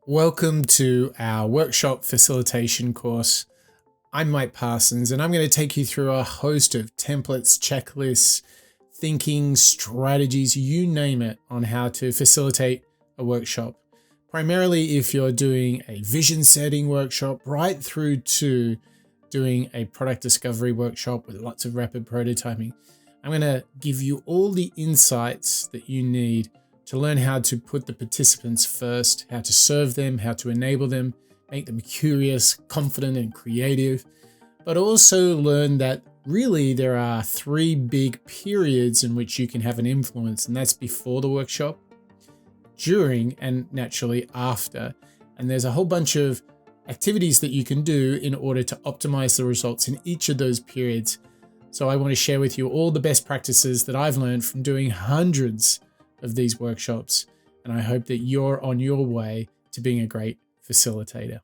Welcome to our workshop facilitation course. I'm Mike Parsons, and I'm going to take you through a host of templates, checklists, thinking, strategies, you name it, on how to facilitate a workshop. Primarily if you're doing a vision setting workshop, right through to doing a product discovery workshop with lots of rapid prototyping. I'm going to give you all the insights that you need to learn how to put the participants first, how to serve them, how to enable them, make them curious, confident, and creative, but also learn that really there are three big periods in which you can have an influence, and that's before the workshop, during, and naturally after. And there's a whole bunch of activities that you can do in order to optimize the results in each of those periods. So I want to share with you all the best practices that I've learned from doing hundreds of these workshops, and I hope that you're on your way to being a great facilitator.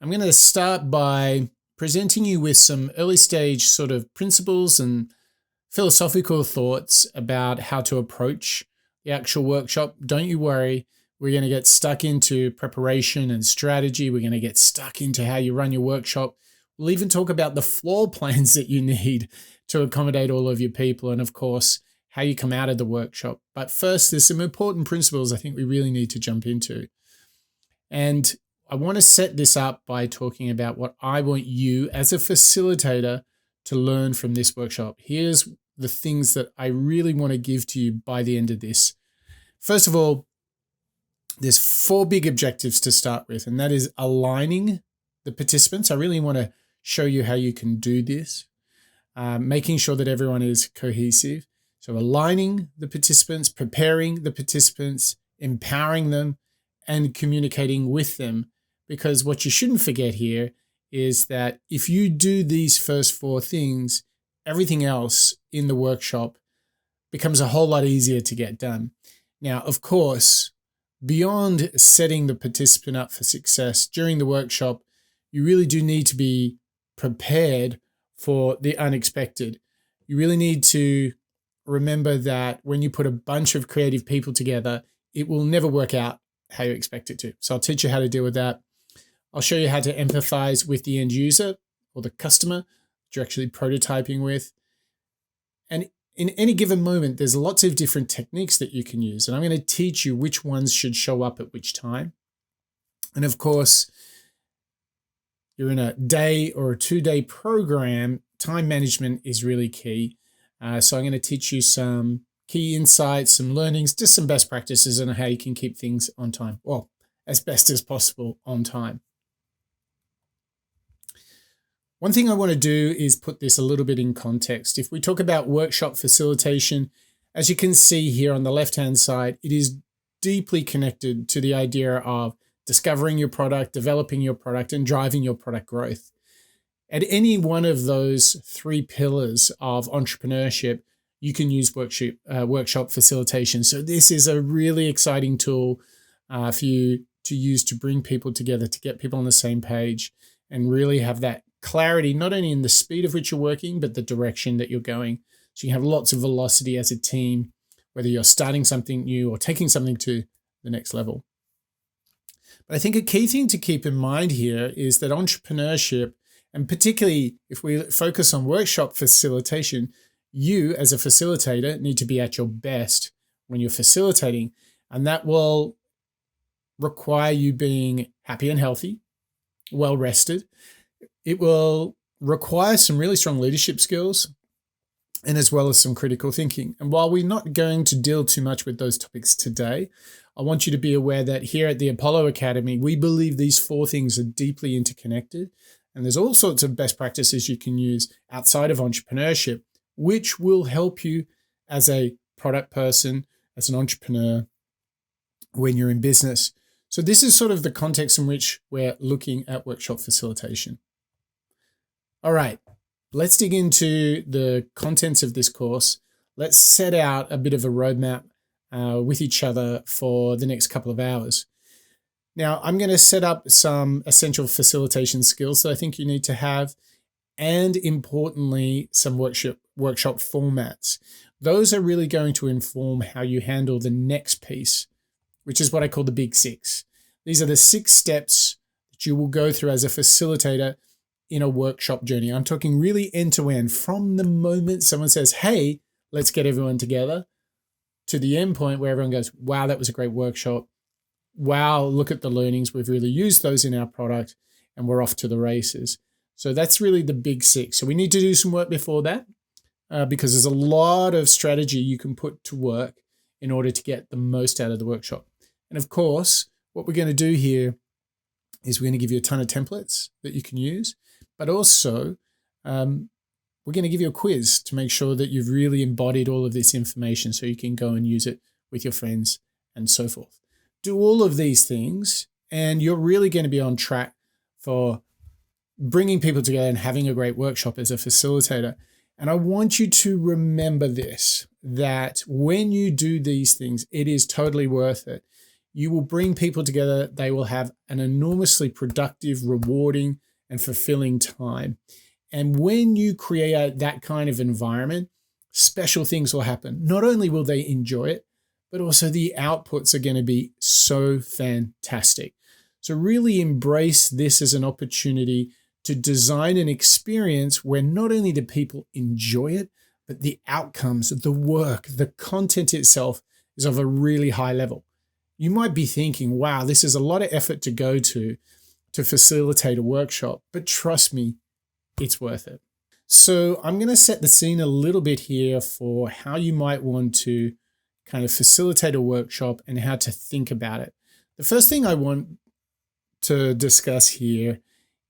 I'm going to start by presenting you with some early stage sort of principles and philosophical thoughts about how to approach the actual workshop. Don't you worry, we're going to get stuck into preparation and strategy. We're going to get stuck into how you run your workshop. We'll even talk about the floor plans that you need to accommodate all of your people, and of course, how you come out of the workshop. But first, there's some important principles I think we really need to jump into. And I want to set this up by talking about what I want you as a facilitator to learn from this workshop. Here's the things that I really want to give to you by the end of this. First of all, there's four big objectives to start with, and that is aligning the participants. I really want to show you how you can do this, making sure that everyone is cohesive. So aligning the participants, preparing the participants, empowering them, and communicating with them. Because what you shouldn't forget here is that if you do these first four things, everything else in the workshop becomes a whole lot easier to get done. Now, of course, beyond setting the participant up for success during the workshop, you really do need to be prepared for the unexpected. You really need to remember that when you put a bunch of creative people together, it will never work out how you expect it to. So I'll teach you how to deal with that. I'll show you how to empathize with the end user or the customer that you're actually prototyping with. And in any given moment, there's lots of different techniques that you can use. And I'm going to teach you which ones should show up at which time. And of course, you're in a day or a 2-day program, time management is really key. So I'm going to teach you some key insights, some learnings, just some best practices on how you can keep things on time. Well, as best as possible on time. One thing I want to do is put this a little bit in context. If we talk about workshop facilitation, as you can see here on the left-hand side, it is deeply connected to the idea of discovering your product, developing your product, and driving your product growth. At any one of those three pillars of entrepreneurship, you can use workshop facilitation. So this is a really exciting tool for you to use to bring people together, to get people on the same page and really have that clarity, not only in the speed of which you're working, but the direction that you're going. So you have lots of velocity as a team, whether you're starting something new or taking something to the next level. But I think a key thing to keep in mind here is that entrepreneurship, and particularly if we focus on workshop facilitation, you as a facilitator need to be at your best when you're facilitating. And that will require you being happy and healthy, well rested. It will require some really strong leadership skills, and as well as some critical thinking. And while we're not going to deal too much with those topics today, I want you to be aware that here at the Apollo Academy, we believe these four things are deeply interconnected. And there's all sorts of best practices you can use outside of entrepreneurship, which will help you as a product person, as an entrepreneur, when you're in business. So this is sort of the context in which we're looking at workshop facilitation. All right, let's dig into the contents of this course. Let's set out a bit of a roadmap with each other for the next couple of hours. Now, I'm going to set up some essential facilitation skills that I think you need to have, and importantly, some workshop formats. Those are really going to inform how you handle the next piece, which is what I call the big six. These are the 6 steps that you will go through as a facilitator in a workshop journey. I'm talking really end to end, from the moment someone says, hey, let's get everyone together, to the end point where everyone goes, wow, that was a great workshop. Wow, look at the learnings. We've really used those in our product and we're off to the races. So that's really the big 6. So we need to do some work before that because there's a lot of strategy you can put to work in order to get the most out of the workshop. And of course, what we're going to do here is we're going to give you a ton of templates that you can use, but also we're going to give you a quiz to make sure that you've really embodied all of this information so you can go and use it with your friends and so forth. Do all of these things and you're really going to be on track for bringing people together and having a great workshop as a facilitator. And I want you to remember this, that when you do these things, it is totally worth it. You will bring people together. They will have an enormously productive, rewarding, and fulfilling time. And when you create that kind of environment, special things will happen. Not only will they enjoy it, but also the outputs are going to be so fantastic. So really embrace this as an opportunity to design an experience where not only do people enjoy it, but the outcomes, the work, the content itself is of a really high level. You might be thinking, wow, this is a lot of effort to go to facilitate a workshop, but trust me, it's worth it. So I'm going to set the scene a little bit here for how you might want to kind of facilitate a workshop and how to think about it. The first thing I want to discuss here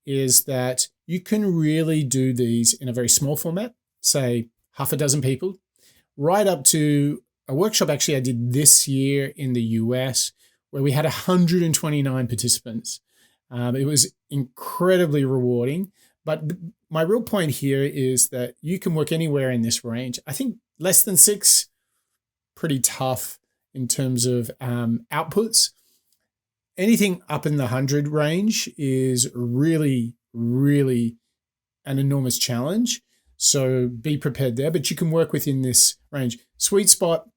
is that you can really do these in a very small format, say half a dozen people, right up to a workshop actually I did this year in the US where we had 129 participants. It was incredibly rewarding, but my real point here is that you can work anywhere in this range. I think less than 6, pretty tough in terms of outputs. Anything up in the 100 range is really, really an enormous challenge. So be prepared there, but you can work within this range. Sweet spot,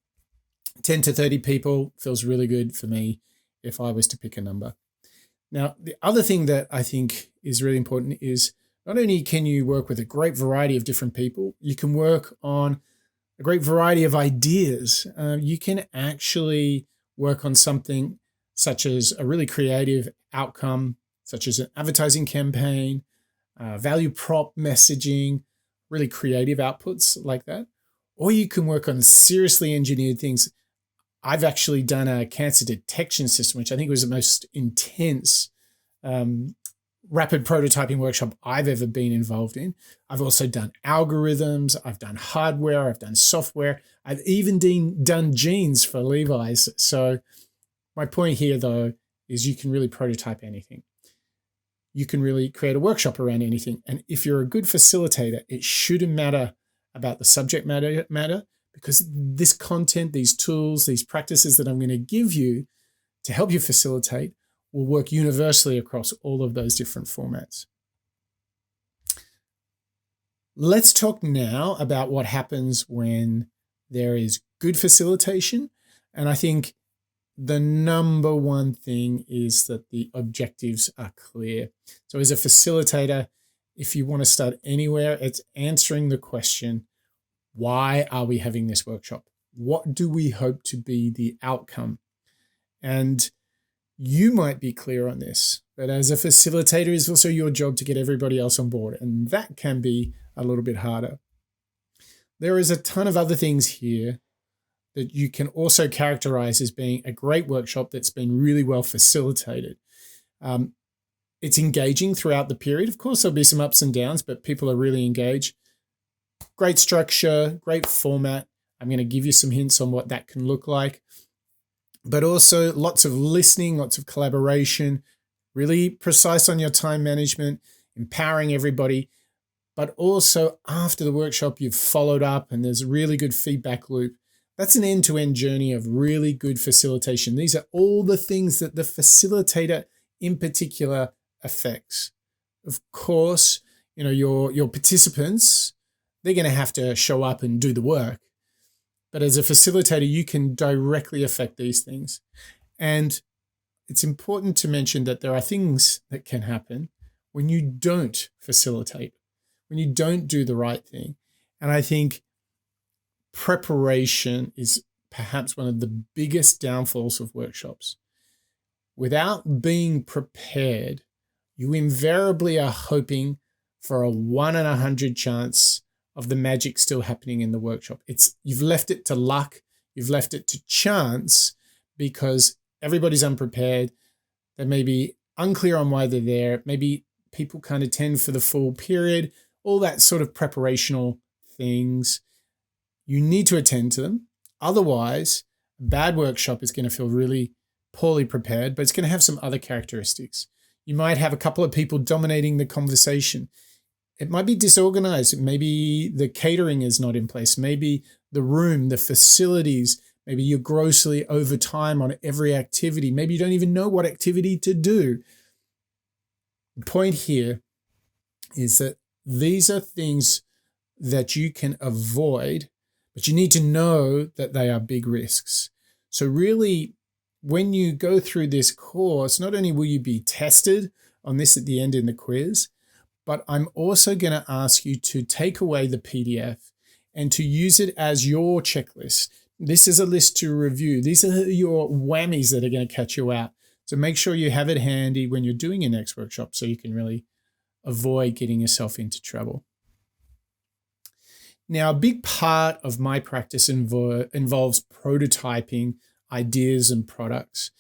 10 to 30 people feels really good for me if I was to pick a number. Now, the other thing that I think is really important is not only can you work with a great variety of different people, you can work on a great variety of ideas. You can actually work on something such as a really creative outcome, such as an advertising campaign, value prop messaging, really creative outputs like that. Or you can work on seriously engineered things. I've actually done a cancer detection system, which I think was the most intense rapid prototyping workshop I've ever been involved in. I've also done algorithms, I've done hardware, I've done software, I've even done jeans for Levi's. So my point here though, is you can really prototype anything. You can really create a workshop around anything. And if you're a good facilitator, it shouldn't matter about the subject matter, because this content, these tools, these practices that I'm going to give you to help you facilitate will work universally across all of those different formats. Let's talk now about what happens when there is good facilitation. And I think the number one thing is that the objectives are clear. So as a facilitator, if you want to start anywhere, it's answering the question, why are we having this workshop? What do we hope to be the outcome? And you might be clear on this, but as a facilitator, it's also your job to get everybody else on board. And that can be a little bit harder. There is a ton of other things here that you can also characterize as being a great workshop that's been really well facilitated. It's engaging throughout the period. Of course, there'll be some ups and downs, but people are really engaged. Great structure, great format. I'm going to give you some hints on what that can look like. But also lots of listening, lots of collaboration, really precise on your time management, empowering everybody. But also after the workshop, you've followed up and there's a really good feedback loop. That's an end-to-end journey of really good facilitation. These are all the things that the facilitator in particular affects. Of course, your participants, they're going to have to show up and do the work. But as a facilitator, you can directly affect these things. And it's important to mention that there are things that can happen when you don't facilitate, when you don't do the right thing. And I think preparation is perhaps one of the biggest downfalls of workshops. Without being prepared, you invariably are hoping for a 1 in 100 chance of the magic still happening in the workshop. You've left it to luck, you've left it to chance, because everybody's unprepared. They may be unclear on why they're there. Maybe people can't attend for the full period, all that sort of preparational things. You need to attend to them. Otherwise, a bad workshop is going to feel really poorly prepared, but it's going to have some other characteristics. You might have a couple of people dominating the conversation. It might be disorganized. Maybe the catering is not in place. Maybe the room, the facilities, maybe you're grossly over time on every activity. Maybe you don't even know what activity to do. The point here is that these are things that you can avoid, but you need to know that they are big risks. So really, when you go through this course, not only will you be tested on this at the end in the quiz, but I'm also going to ask you to take away the PDF and to use it as your checklist. This is a list to review. These are your whammies that are going to catch you out. So make sure you have it handy when you're doing your next workshop so you can really avoid getting yourself into trouble. Now, a big part of my practice involves prototyping ideas and products.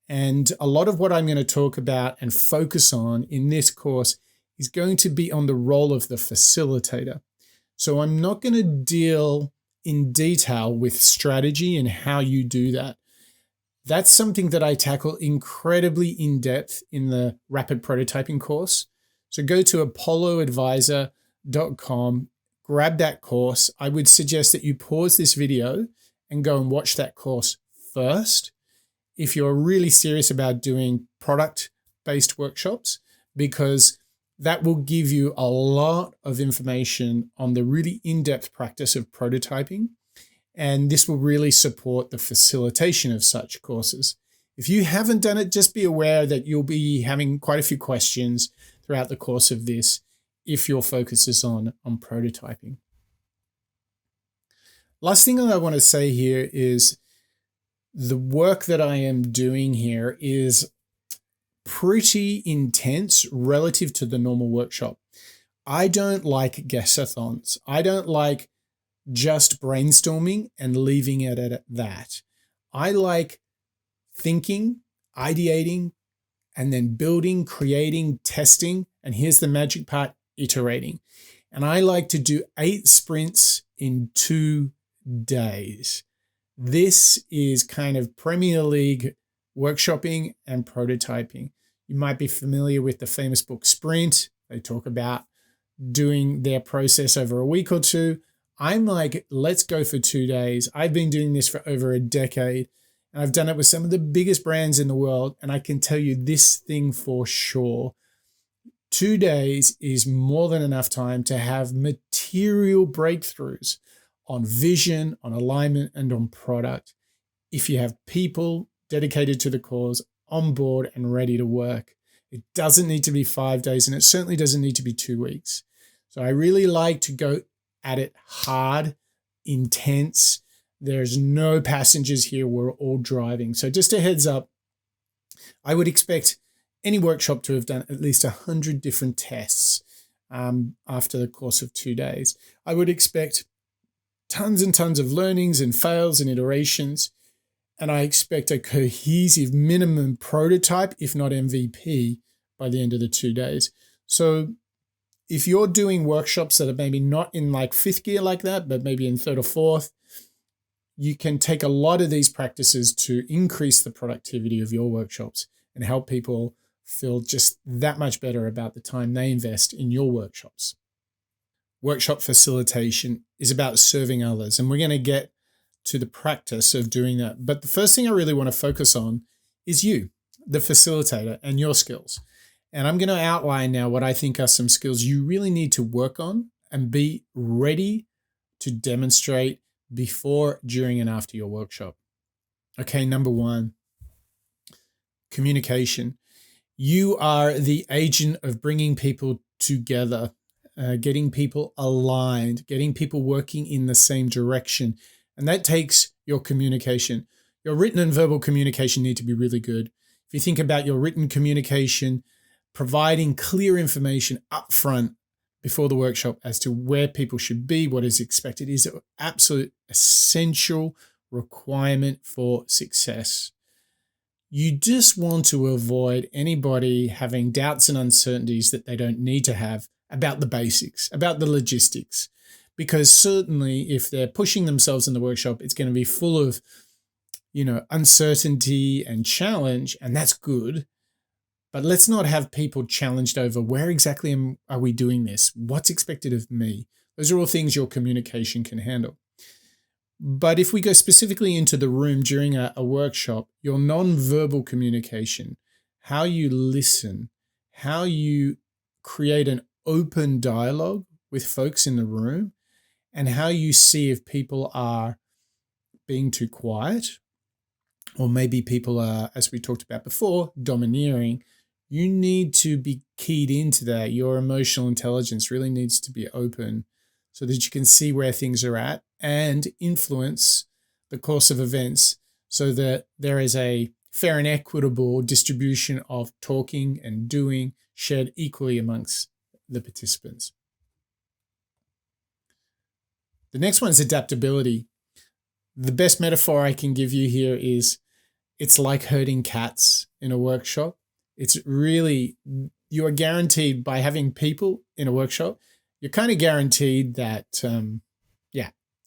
And a lot of what I'm going to talk about and focus on in this course is going to be on the role of the facilitator. So I'm not going to deal in detail with strategy and how you do that. That's something that I tackle incredibly in depth in the rapid prototyping course. So go to apolloadvisor.com, grab that course. I would suggest that you pause this video and go and watch that course first if you're really serious about doing product-based workshops, because that will give you a lot of information on the really in-depth practice of prototyping. And this will really support the facilitation of such courses. If you haven't done it, just be aware that you'll be having quite a few questions throughout the course of this if your focus is on prototyping. Last thing that I want to say here is the work that I am doing here is pretty intense relative to the normal workshop. I don't like guess-a-thons. I don't like just brainstorming and leaving it at that. I like thinking, ideating, and then building, creating, testing, and here's the magic part, iterating. And I like to do 8 sprints in 2 days. This is kind of Premier League workshopping and prototyping. You might be familiar with the famous book Sprint. They talk about doing their process over a week or two. I'm like, let's go for 2 days. I've been doing this for over a decade, and I've done it with some of the biggest brands in the world. And I can tell you this thing for sure. 2 days is more than enough time to have material breakthroughs on vision, on alignment, and on product. If you have people dedicated to the cause on board and ready to work, it doesn't need to be 5 days, and it certainly doesn't need to be 2 weeks. So I really like to go at it hard, intense. There's no passengers here. We're all driving. So just a heads up, I would expect any workshop to have done at least 100 different tests after the course of 2 days. I would expect tons and tons of learnings and fails and iterations. And I expect a cohesive minimum prototype, if not MVP, by the end of the 2 days. So if you're doing workshops that are maybe not in like 5th gear like that, but maybe in 3rd or 4th, you can take a lot of these practices to increase the productivity of your workshops and help people feel just that much better about the time they invest in your workshops. Workshop facilitation is about serving others, and we're going to get to the practice of doing that. But the first thing I really want to focus on is you, the facilitator, and your skills. And I'm going to outline now what I think are some skills you really need to work on and be ready to demonstrate before, during, and after your workshop. Okay, number 1, communication. You are the agent of bringing people together, getting people aligned, getting people working in the same direction. And that takes your communication. Your written and verbal communication need to be really good. If you think about your written communication, providing clear information up front before the workshop as to where people should be, what is expected, is an absolute essential requirement for success. You just want to avoid anybody having doubts and uncertainties that they don't need to have about the basics, about the logistics. Because certainly if they're pushing themselves in the workshop, it's going to be full of, uncertainty and challenge, and that's good. But let's not have people challenged over where exactly are we doing this? What's expected of me? Those are all things your communication can handle. But if we go specifically into the room during a workshop, your non-verbal communication, how you listen, how you create an open dialogue with folks in the room, and how you see if people are being too quiet, or maybe people are, as we talked about before, domineering. You need to be keyed into that. Your emotional intelligence really needs to be open so that you can see where things are at and influence the course of events so that there is a fair and equitable distribution of talking and doing shared equally amongst the participants. The next one is adaptability. The best metaphor I can give you here is it's like herding cats in a workshop. It's really, you are guaranteed by having people in a workshop, you're kind of guaranteed that,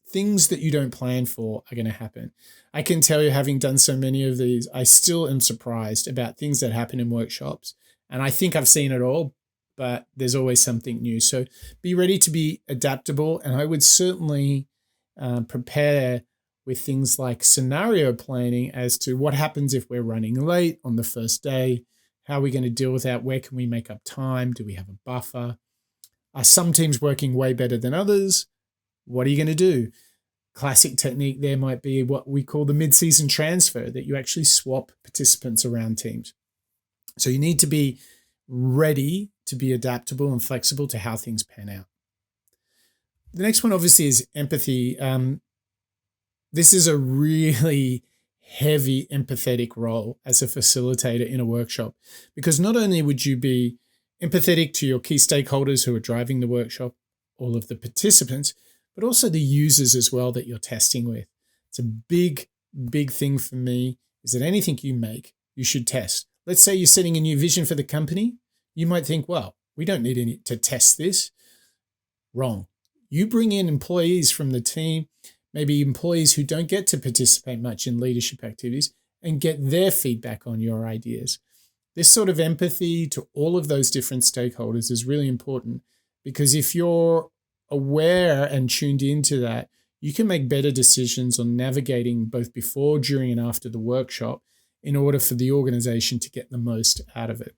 things that you don't plan for are going to happen. I can tell you, having done so many of these, I still am surprised about things that happen in workshops. And I think I've seen it all, but there's always something new. So be ready to be adaptable. And I would certainly prepare with things like scenario planning as to what happens if we're running late on the first day. How are we going to deal with that? Where can we make up time? Do we have a buffer? Are some teams working way better than others? What are you going to do? Classic technique there might be what we call the mid-season transfer, that you actually swap participants around teams. So you need to be ready to be adaptable and flexible to how things pan out. The next one obviously is empathy. This is a really heavy empathetic role as a facilitator in a workshop, because not only would you be empathetic to your key stakeholders who are driving the workshop, all of the participants, but also the users as well that you're testing with. It's a big, big thing for me is that anything you make, you should test. Let's say you're setting a new vision for the company. You might think, well, we don't need to test this. Wrong. You bring in employees from the team, maybe employees who don't get to participate much in leadership activities, and get their feedback on your ideas. This sort of empathy to all of those different stakeholders is really important, because if you're aware and tuned into that, you can make better decisions on navigating both before, during, and after the workshop in order for the organization to get the most out of it.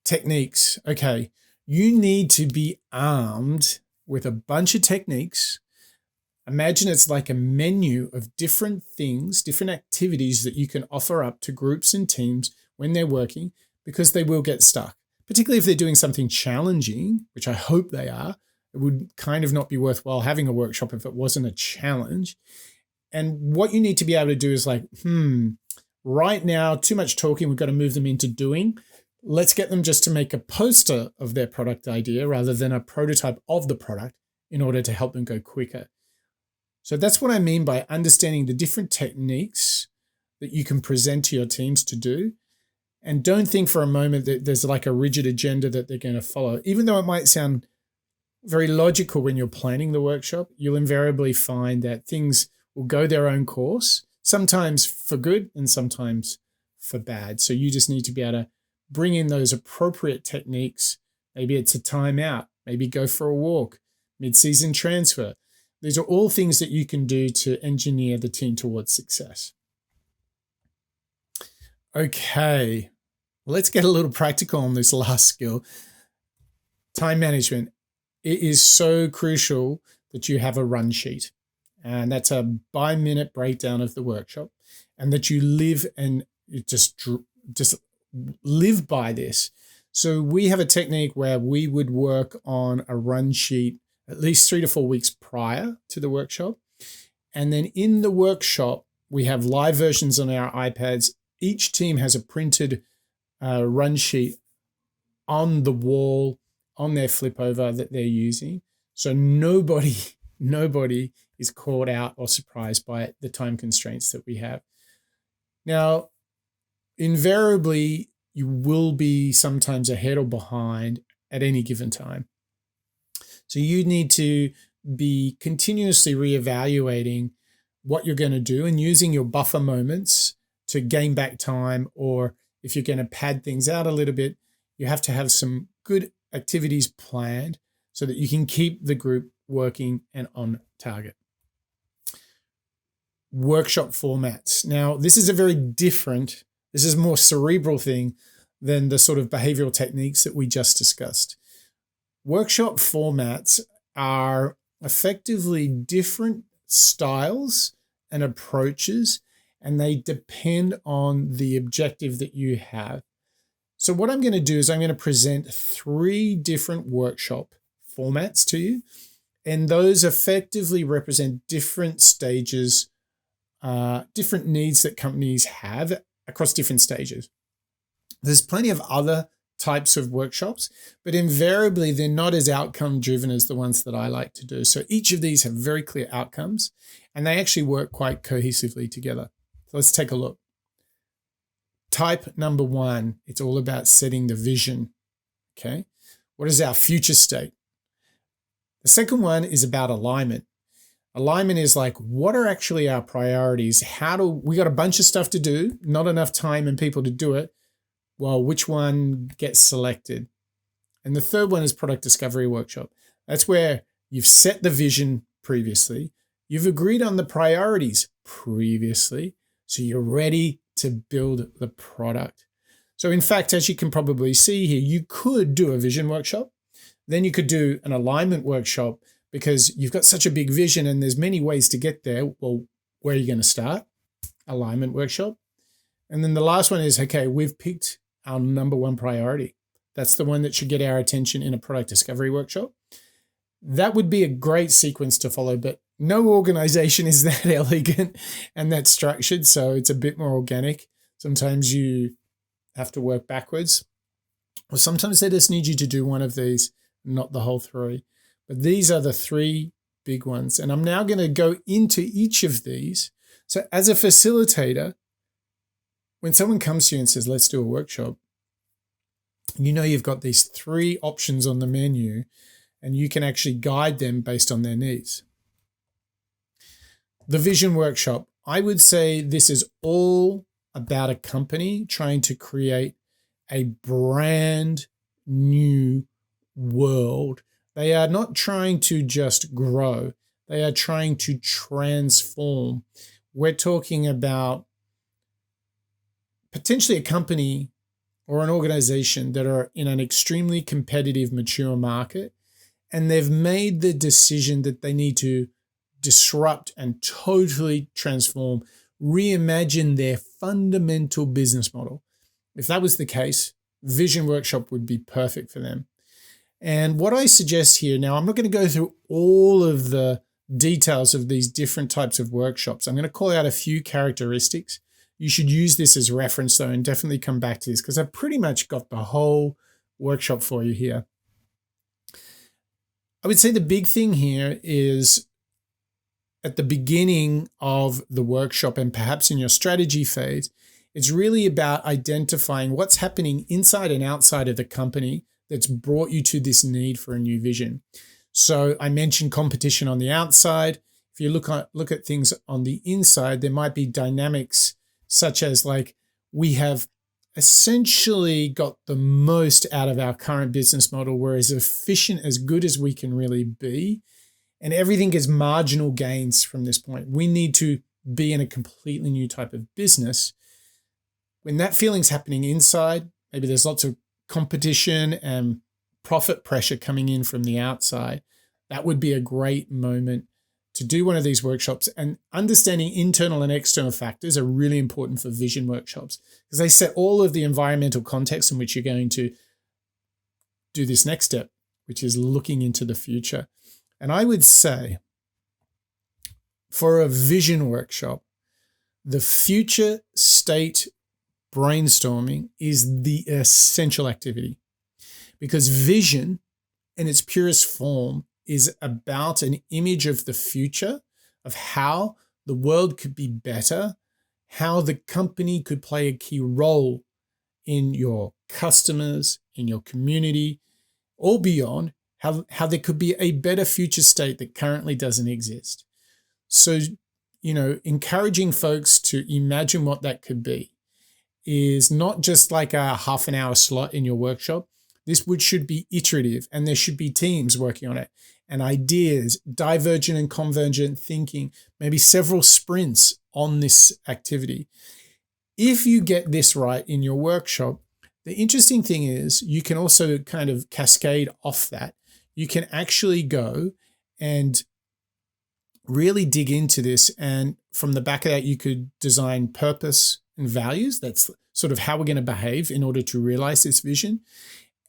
Techniques. Okay, you need to be armed with a bunch of techniques. Imagine it's like a menu of different things, different activities that you can offer up to groups and teams when they're working, because they will get stuck, particularly if they're doing something challenging, which I hope they are. It would kind of not be worthwhile having a workshop if it wasn't a challenge. And what you need to be able to do is like, right now, too much talking, we've got to move them into doing. Let's get them just to make a poster of their product idea rather than a prototype of the product in order to help them go quicker. So that's what I mean by understanding the different techniques that you can present to your teams to do. And don't think for a moment that there's like a rigid agenda that they're going to follow. Even though it might sound very logical when you're planning the workshop, you'll invariably find that things will go their own course, sometimes for good and sometimes for bad. So you just need to be able to bring in those appropriate techniques. Maybe it's a timeout, maybe go for a walk, mid-season transfer. These are all things that you can do to engineer the team towards success. Okay, let's get a little practical on this last skill. Time management. It is so crucial that you have a run sheet, and that's a by-minute breakdown of the workshop, and that you live and just live by this. So we have a technique where we would work on a run sheet at least 3 to 4 weeks prior to the workshop. And then in the workshop, we have live versions on our iPads. Each team has a printed run sheet on the wall, on their flip over that they're using. So nobody is caught out or surprised by the time constraints that we have. Now, invariably, you will be sometimes ahead or behind at any given time. So you need to be continuously reevaluating what you're going to do and using your buffer moments to gain back time, or if you're going to pad things out a little bit, you have to have some good activities planned so that you can keep the group working and on target. Workshop formats. Now, this is a very different, this is a more cerebral thing than the sort of behavioral techniques that we just discussed. Workshop formats are effectively different styles and approaches, and they depend on the objective that you have. So what I'm going to do is I'm going to present 3 different workshop formats to you, and those effectively represent different stages, different needs that companies have across different stages. There's plenty of other types of workshops, but invariably they're not as outcome driven as the ones that I like to do. So each of these have very clear outcomes, and they actually work quite cohesively together. So let's take a look. Type number 1, it's all about setting the vision. Okay. What is our future state? The second one is about alignment. Alignment is like, what are actually our priorities? We got a bunch of stuff to do, not enough time and people to do it. Well, which one gets selected? And the third one is product discovery workshop. That's where you've set the vision previously. You've agreed on the priorities previously. So you're ready to build the product. So in fact, as you can probably see here, you could do a vision workshop. Then you could do an alignment workshop because you've got such a big vision and there's many ways to get there. Well, where are you going to start? Alignment workshop. And then the last one is, okay, we've picked our number 1 priority. That's the one that should get our attention in a product discovery workshop. That would be a great sequence to follow, but no organization is that elegant and that structured, so it's a bit more organic. Sometimes you have to work backwards, or sometimes they just need you to do one of these, not the whole 3. But these are the 3 big ones, and I'm now going to go into each of these. So as a facilitator, when someone comes to you and says, let's do a workshop, you know you've got these 3 options on the menu, and you can actually guide them based on their needs. The vision workshop, I would say this is all about a company trying to create a brand new world. They are not trying to just grow. They are trying to transform. We're talking about potentially a company or an organization that are in an extremely competitive, mature market, and they've made the decision that they need to disrupt and totally transform, reimagine their fundamental business model. If that was the case, Vision Workshop would be perfect for them. And what I suggest here, now I'm not going to go through all of the details of these different types of workshops. I'm going to call out a few characteristics. You should use this as reference though, and definitely come back to this because I've pretty much got the whole workshop for you here. I would say the big thing here is at the beginning of the workshop and perhaps in your strategy phase, it's really about identifying what's happening inside and outside of the company that's brought you to this need for a new vision. So I mentioned competition on the outside. If you look at things on the inside, there might be dynamics such as like we have essentially got the most out of our current business model. We're as efficient, as good as we can really be. And everything is marginal gains from this point. We need to be in a completely new type of business. When that feeling's happening inside, maybe there's lots of competition and profit pressure coming in from the outside. That would be a great moment to do one of these workshops, and understanding internal and external factors are really important for vision workshops because they set all of the environmental context in which you're going to do this next step, which is looking into the future. And I would say for a vision workshop, the future state brainstorming is the essential activity because vision in its purest form is about an image of the future, of how the world could be better, how the company could play a key role in your customers, in your community, or beyond, how there could be a better future state that currently doesn't exist. So, encouraging folks to imagine what that could be is not just like a half an hour slot in your workshop. This should be iterative, and there should be teams working on it, and ideas, divergent and convergent thinking, maybe several sprints on this activity. If you get this right in your workshop, the interesting thing is you can also kind of cascade off that. You can actually go and really dig into this, and from the back of that, you could design purpose and values. That's sort of how we're going to behave in order to realize this vision.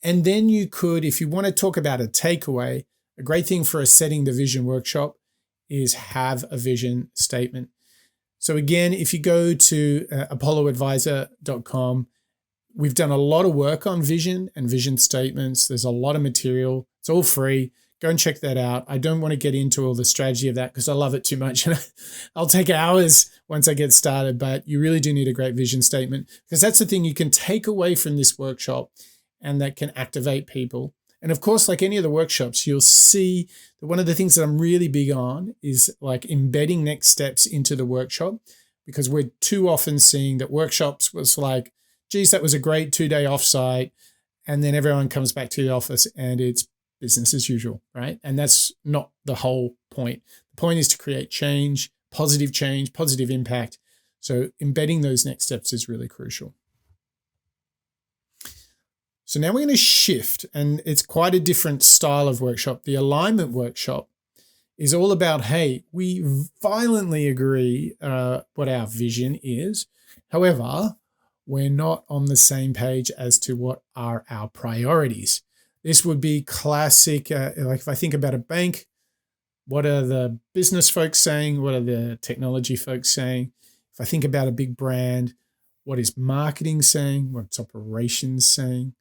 And then you could, if you want to talk about a takeaway, a great thing for a setting the vision workshop is have a vision statement. So again, if you go to apolloadvisor.com, we've done a lot of work on vision and vision statements. There's a lot of material. It's all free. Go and check that out. I don't want to get into all the strategy of that because I love it too much. I'll take hours once I get started, but you really do need a great vision statement because that's the thing you can take away from this workshop and that can activate people. And of course, like any of the workshops, you'll see that one of the things that I'm really big on is like embedding next steps into the workshop, because we're too often seeing that workshops was like, geez, that was a great 2-day offsite. And then everyone comes back to the office and it's business as usual, right? And that's not the whole point. The point is to create change, positive impact. So embedding those next steps is really crucial. So now we're going to shift, and it's quite a different style of workshop. The alignment workshop is all about, hey, we violently agree what our vision is. However, we're not on the same page as to what are our priorities. This would be classic, like if I think about a bank, what are the business folks saying? What are the technology folks saying? If I think about a big brand, what is marketing saying? What's operations saying?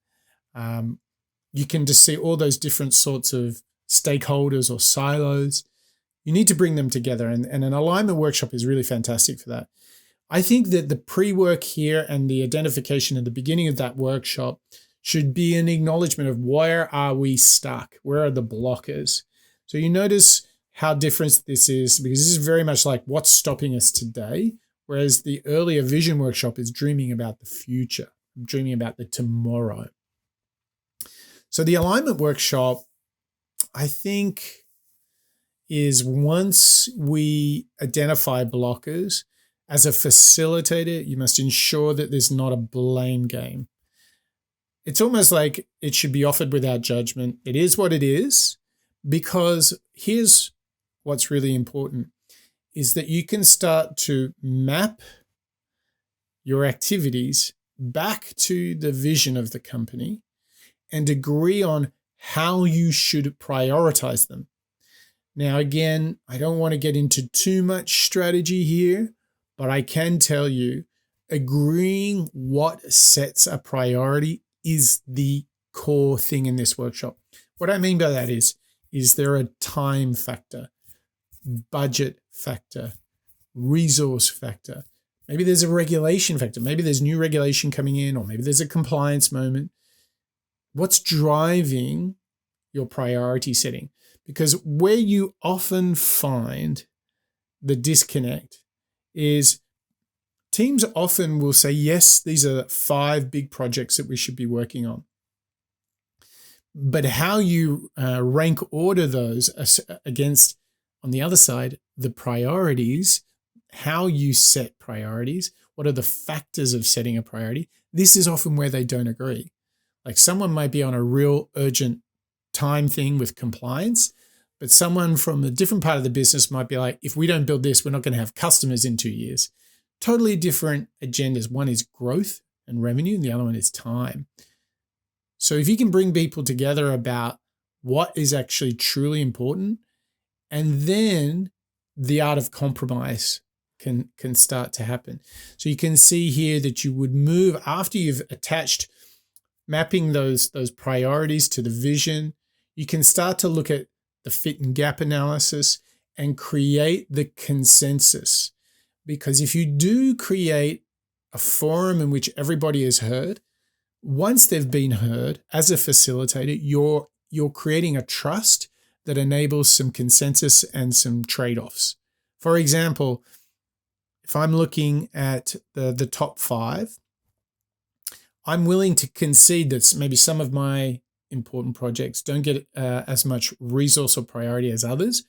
You can just see all those different sorts of stakeholders or silos. You need to bring them together, and an alignment workshop is really fantastic for that. I think that the pre-work here and the identification at the beginning of that workshop should be an acknowledgement of where are we stuck? Where are the blockers? So you notice how different this is, because this is very much like what's stopping us today, whereas the earlier vision workshop is dreaming about the future, dreaming about the tomorrow. So the alignment workshop, I think, is once we identify blockers, as a facilitator, you must ensure that there's not a blame game. It's almost like it should be offered without judgment. It is what it is, because here's what's really important, is that you can start to map your activities back to the vision of the company and agree on how you should prioritize them. Now, again, I don't want to get into too much strategy here, but I can tell you agreeing what sets a priority is the core thing in this workshop. What I mean by that is there a time factor, budget factor, resource factor? Maybe there's a regulation factor. Maybe there's new regulation coming in, or maybe there's a compliance moment. What's driving your priority setting? Because where you often find the disconnect is teams often will say, yes, these are 5 big projects that we should be working on. But how you rank order those against, on the other side, the priorities, how you set priorities, what are the factors of setting a priority? This is often where they don't agree. Like someone might be on a real urgent time thing with compliance, But someone from a different part of the business might be like, if we don't build this, we're not going to have customers in 2 years. Totally different agendas. One is growth and revenue, and the other one is time. So if you can bring people together about what is actually truly important, and then the art of compromise can start to happen. So you can see here that you would move after you've attached mapping those priorities to the vision. You can start to look at the fit and gap analysis and create the consensus. Because if you do create a forum in which everybody is heard, once they've been heard as a facilitator, you're creating a trust that enables some consensus and some trade-offs. For example, if I'm looking at the top 5, I'm willing to concede that maybe some of my important projects don't get as much resource or priority as others,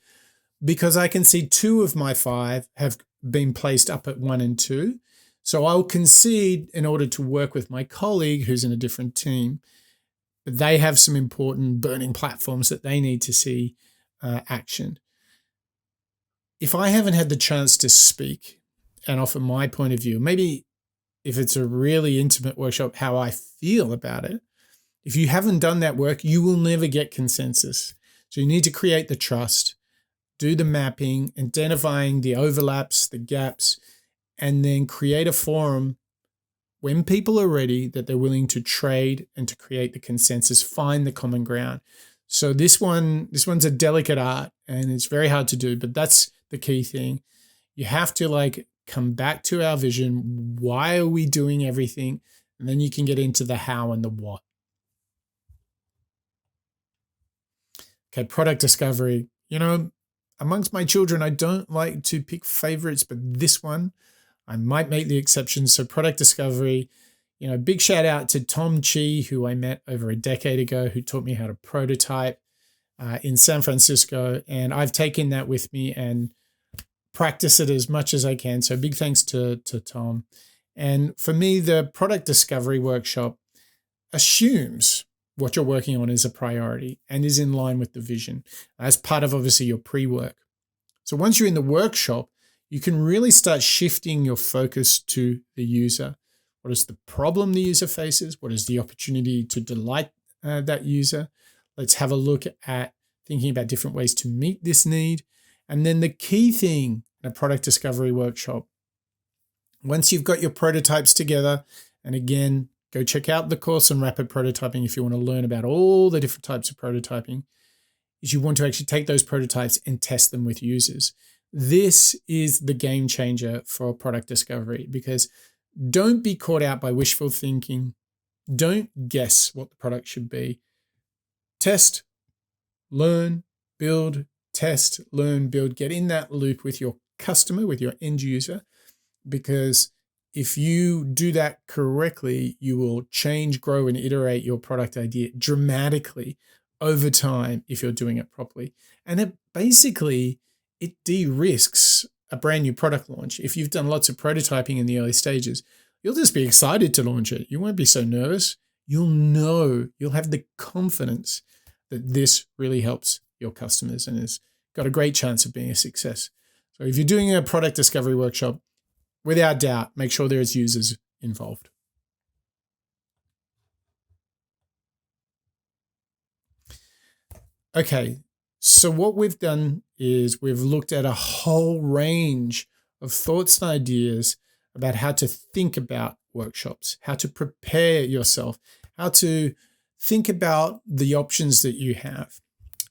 because I can see 2 of my 5 have been placed up at 1 and 2. So I'll concede in order to work with my colleague who's in a different team. But they have some important burning platforms that they need to see action. If I haven't had the chance to speak and offer my point of view, maybe if it's a really intimate workshop, how I feel about it, if you haven't done that work, you will never get consensus. So you need to create the trust, do the mapping, identifying the overlaps, the gaps, and then create a forum when people are ready that they're willing to trade and to create the consensus, find the common ground. So this one's a delicate art and it's very hard to do, but that's the key thing. You have to come back to our vision. Why are we doing everything? And then you can get into the how and the what. Okay, product discovery. Amongst my children, I don't like to pick favorites, but this one, I might make the exception. So product discovery, big shout out to Tom Chi, who I met over a decade ago, who taught me how to prototype in San Francisco. And I've taken that with me and practice it as much as I can. So big thanks to Tom. And for me, the product discovery workshop assumes what you're working on is a priority and is in line with the vision as part of obviously your pre-work. So once you're in the workshop, you can really start shifting your focus to the user. What is the problem the user faces? What is the opportunity to delight that user? Let's have a look at thinking about different ways to meet this need. And then the key thing in a product discovery workshop, once you've got your prototypes together, and again, go check out the course on rapid prototyping if you want to learn about all the different types of prototyping, is you want to actually take those prototypes and test them with users. This is the game changer for product discovery, because don't be caught out by wishful thinking. Don't guess what the product should be. Test, learn, build, test, learn, build. Get in that loop with your customer, with your end user, because if you do that correctly, you will change, grow, and iterate your product idea dramatically over time if you're doing it properly. And it de-risks a brand new product launch. If you've done lots of prototyping in the early stages, you'll just be excited to launch it. You won't be so nervous. You'll have the confidence that this really helps your customers and has got a great chance of being a success. So if you're doing a product discovery workshop, without doubt, make sure there's users involved. Okay, so what we've done is we've looked at a whole range of thoughts and ideas about how to think about workshops, how to prepare yourself, how to think about the options that you have.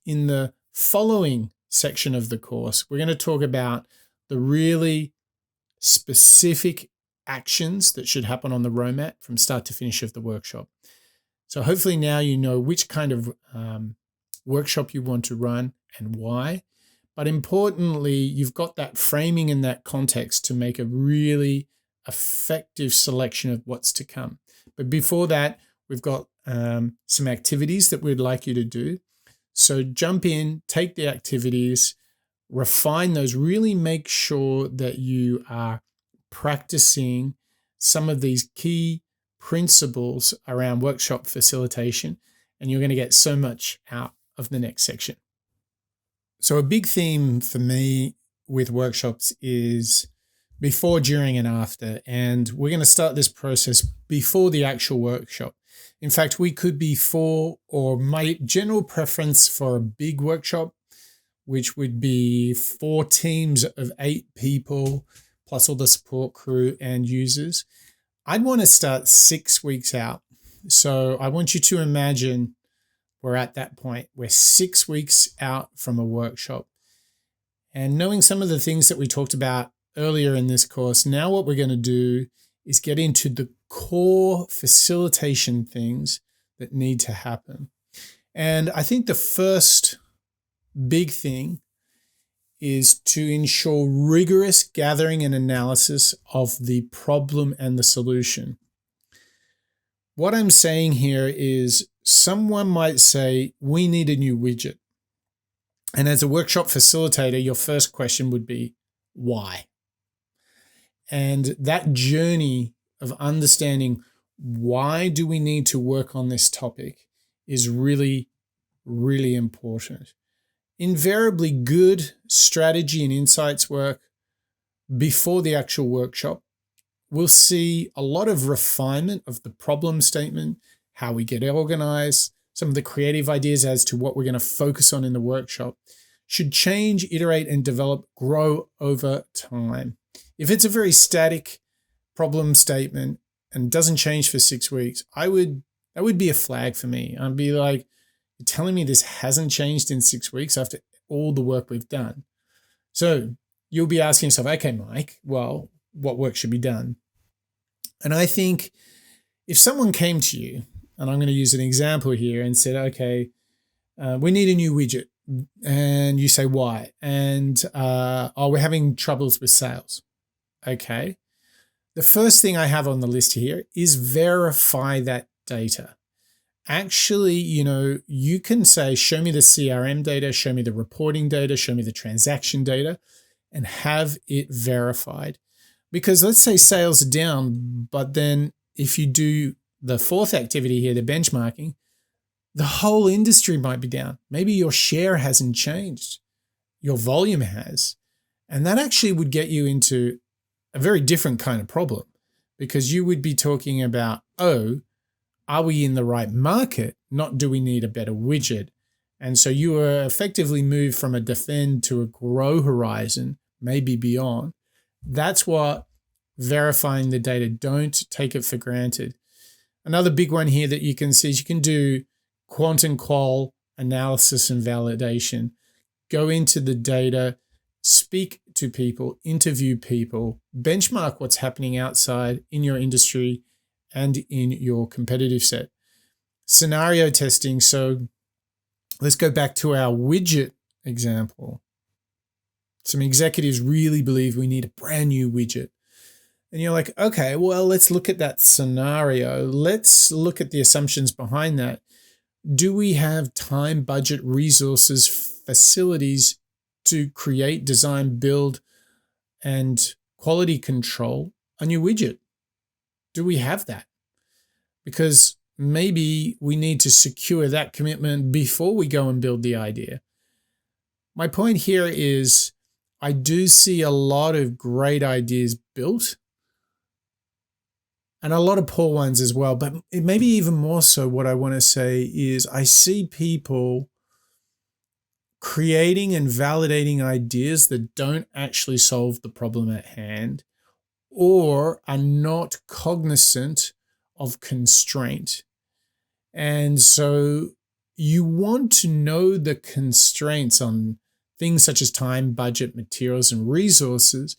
In the following section of the course, we're going to talk about the really specific actions that should happen on the roadmap from start to finish of the workshop. So hopefully now you know which kind of workshop you want to run and why. But importantly, you've got that framing and that context to make a really effective selection of what's to come. But before that, we've got some activities that we'd like you to do. So jump in, take the activities, refine those, really make sure that you are practicing some of these key principles around workshop facilitation, and you're going to get so much out of the next section. So a big theme for me with workshops is before, during, and after. And we're going to start this process before the actual workshop. In fact, we could be for, or my general preference for a big workshop, which would be 4 teams of 8 people, plus all the support crew and users. I'd want to start 6 weeks out. So I want you to imagine we're at that point. We're 6 weeks out from a workshop. And knowing some of the things that we talked about earlier in this course, now what we're going to do is get into the core facilitation things that need to happen. And I think the first big thing is to ensure rigorous gathering and analysis of the problem and the solution. What I'm saying here is someone might say, we need a new widget. And as a workshop facilitator, your first question would be, why? And that journey of understanding why do we need to work on this topic is really, really important. Invariably, good strategy and insights work before the actual workshop. We'll see a lot of refinement of the problem statement, how we get organized, some of the creative ideas as to what we're going to focus on in the workshop should change, iterate, and develop, grow over time. If it's a very static problem statement and doesn't change for 6 weeks, that would be a flag for me. I'd be like, you're telling me this hasn't changed in 6 weeks after all the work we've done. So you'll be asking yourself, okay, Mike, well, what work should be done? And I think if someone came to you, and I'm going to use an example here, and said, okay, we need a new widget. And you say, why? And, we're having troubles with sales. Okay. The first thing I have on the list here is verify that data. Actually, you can say, show me the CRM data, show me the reporting data, show me the transaction data, and have it verified. Because let's say sales are down, but then if you do the fourth activity here, the benchmarking, the whole industry might be down. Maybe your share hasn't changed. Your volume has. And that actually would get you into a very different kind of problem, because you would be talking about, are we in the right market? Not do we need a better widget? And so you are effectively moved from a defend to a grow horizon, maybe beyond. That's what verifying the data. Don't take it for granted. Another big one here that you can see is you can do quant and qual analysis and validation. Go into the data, speak to people, interview people, benchmark what's happening outside in your industry and in your competitive set. Scenario testing. So let's go back to our widget example. Some executives really believe we need a brand new widget. And you're like, okay, well, let's look at that scenario. Let's look at the assumptions behind that. Do we have time, budget, resources, facilities to create, design, build, and quality control a new widget? Do we have that? Because maybe we need to secure that commitment before we go and build the idea. My point here is I do see a lot of great ideas built and a lot of poor ones as well. But maybe even more so, what I want to say is I see people creating and validating ideas that don't actually solve the problem at hand or are not cognizant of constraint. And so you want to know the constraints on things such as time, budget, materials, and resources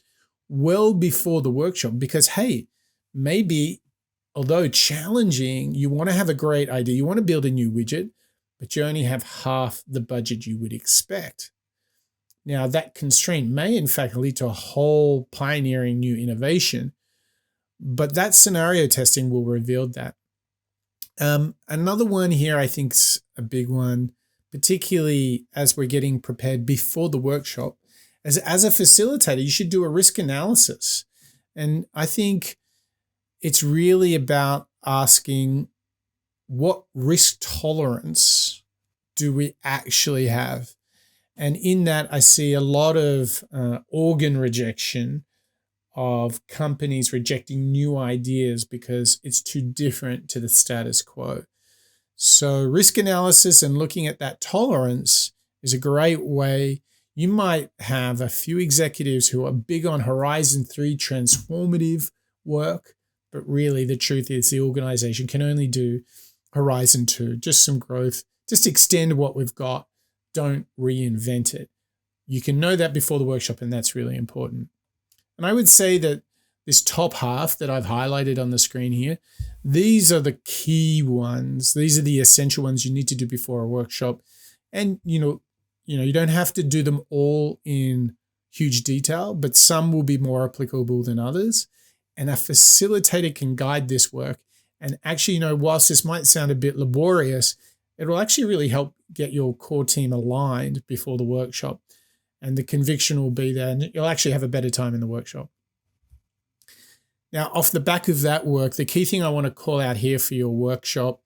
well before the workshop, because, hey, maybe, although challenging, you want to have a great idea, you want to build a new widget, but you only have half the budget you would expect. Now, that constraint may, in fact, lead to a whole pioneering new innovation, but that scenario testing will reveal that. Another one here I think's a big one, particularly as we're getting prepared before the workshop. As a facilitator, you should do a risk analysis. And I think it's really about asking, what risk tolerance do we actually have? And in that, I see a lot of organ rejection, of companies rejecting new ideas because it's too different to the status quo. So risk analysis and looking at that tolerance is a great way. You might have a few executives who are big on Horizon 3 transformative work, but really the truth is the organization can only do Horizon 2, just some growth, just extend what we've got, don't reinvent it. You can know that before the workshop, and that's really important. And I would say that this top half that I've highlighted on the screen here, these are the key ones. These are the essential ones you need to do before a workshop. And, you don't have to do them all in huge detail, but some will be more applicable than others. And a facilitator can guide this work. And actually, whilst this might sound a bit laborious, it will actually really help get your core team aligned before the workshop. And the conviction will be there, and you'll actually have a better time in the workshop. Now, off the back of that work, the key thing I want to call out here for your workshop,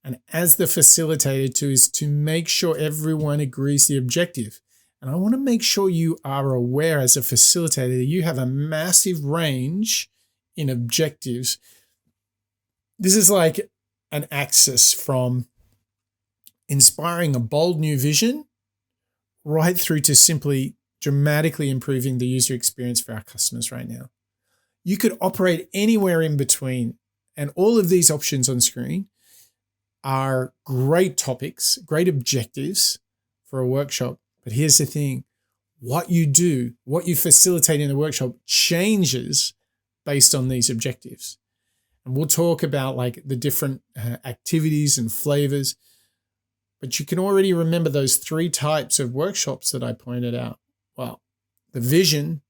and as the facilitator too, is to make sure everyone agrees the objective. And I want to make sure you are aware as a facilitator that you have a massive range in objectives. This is like an axis from inspiring a bold new vision right through to simply dramatically improving the user experience for our customers right now. You could operate anywhere in between, and all of these options on screen are great topics, great objectives for a workshop. But here's the thing, what you do, what you facilitate in the workshop changes based on these objectives. And we'll talk about like the different activities and flavors. But you can already remember those 3 types of workshops that I pointed out. Well, the vision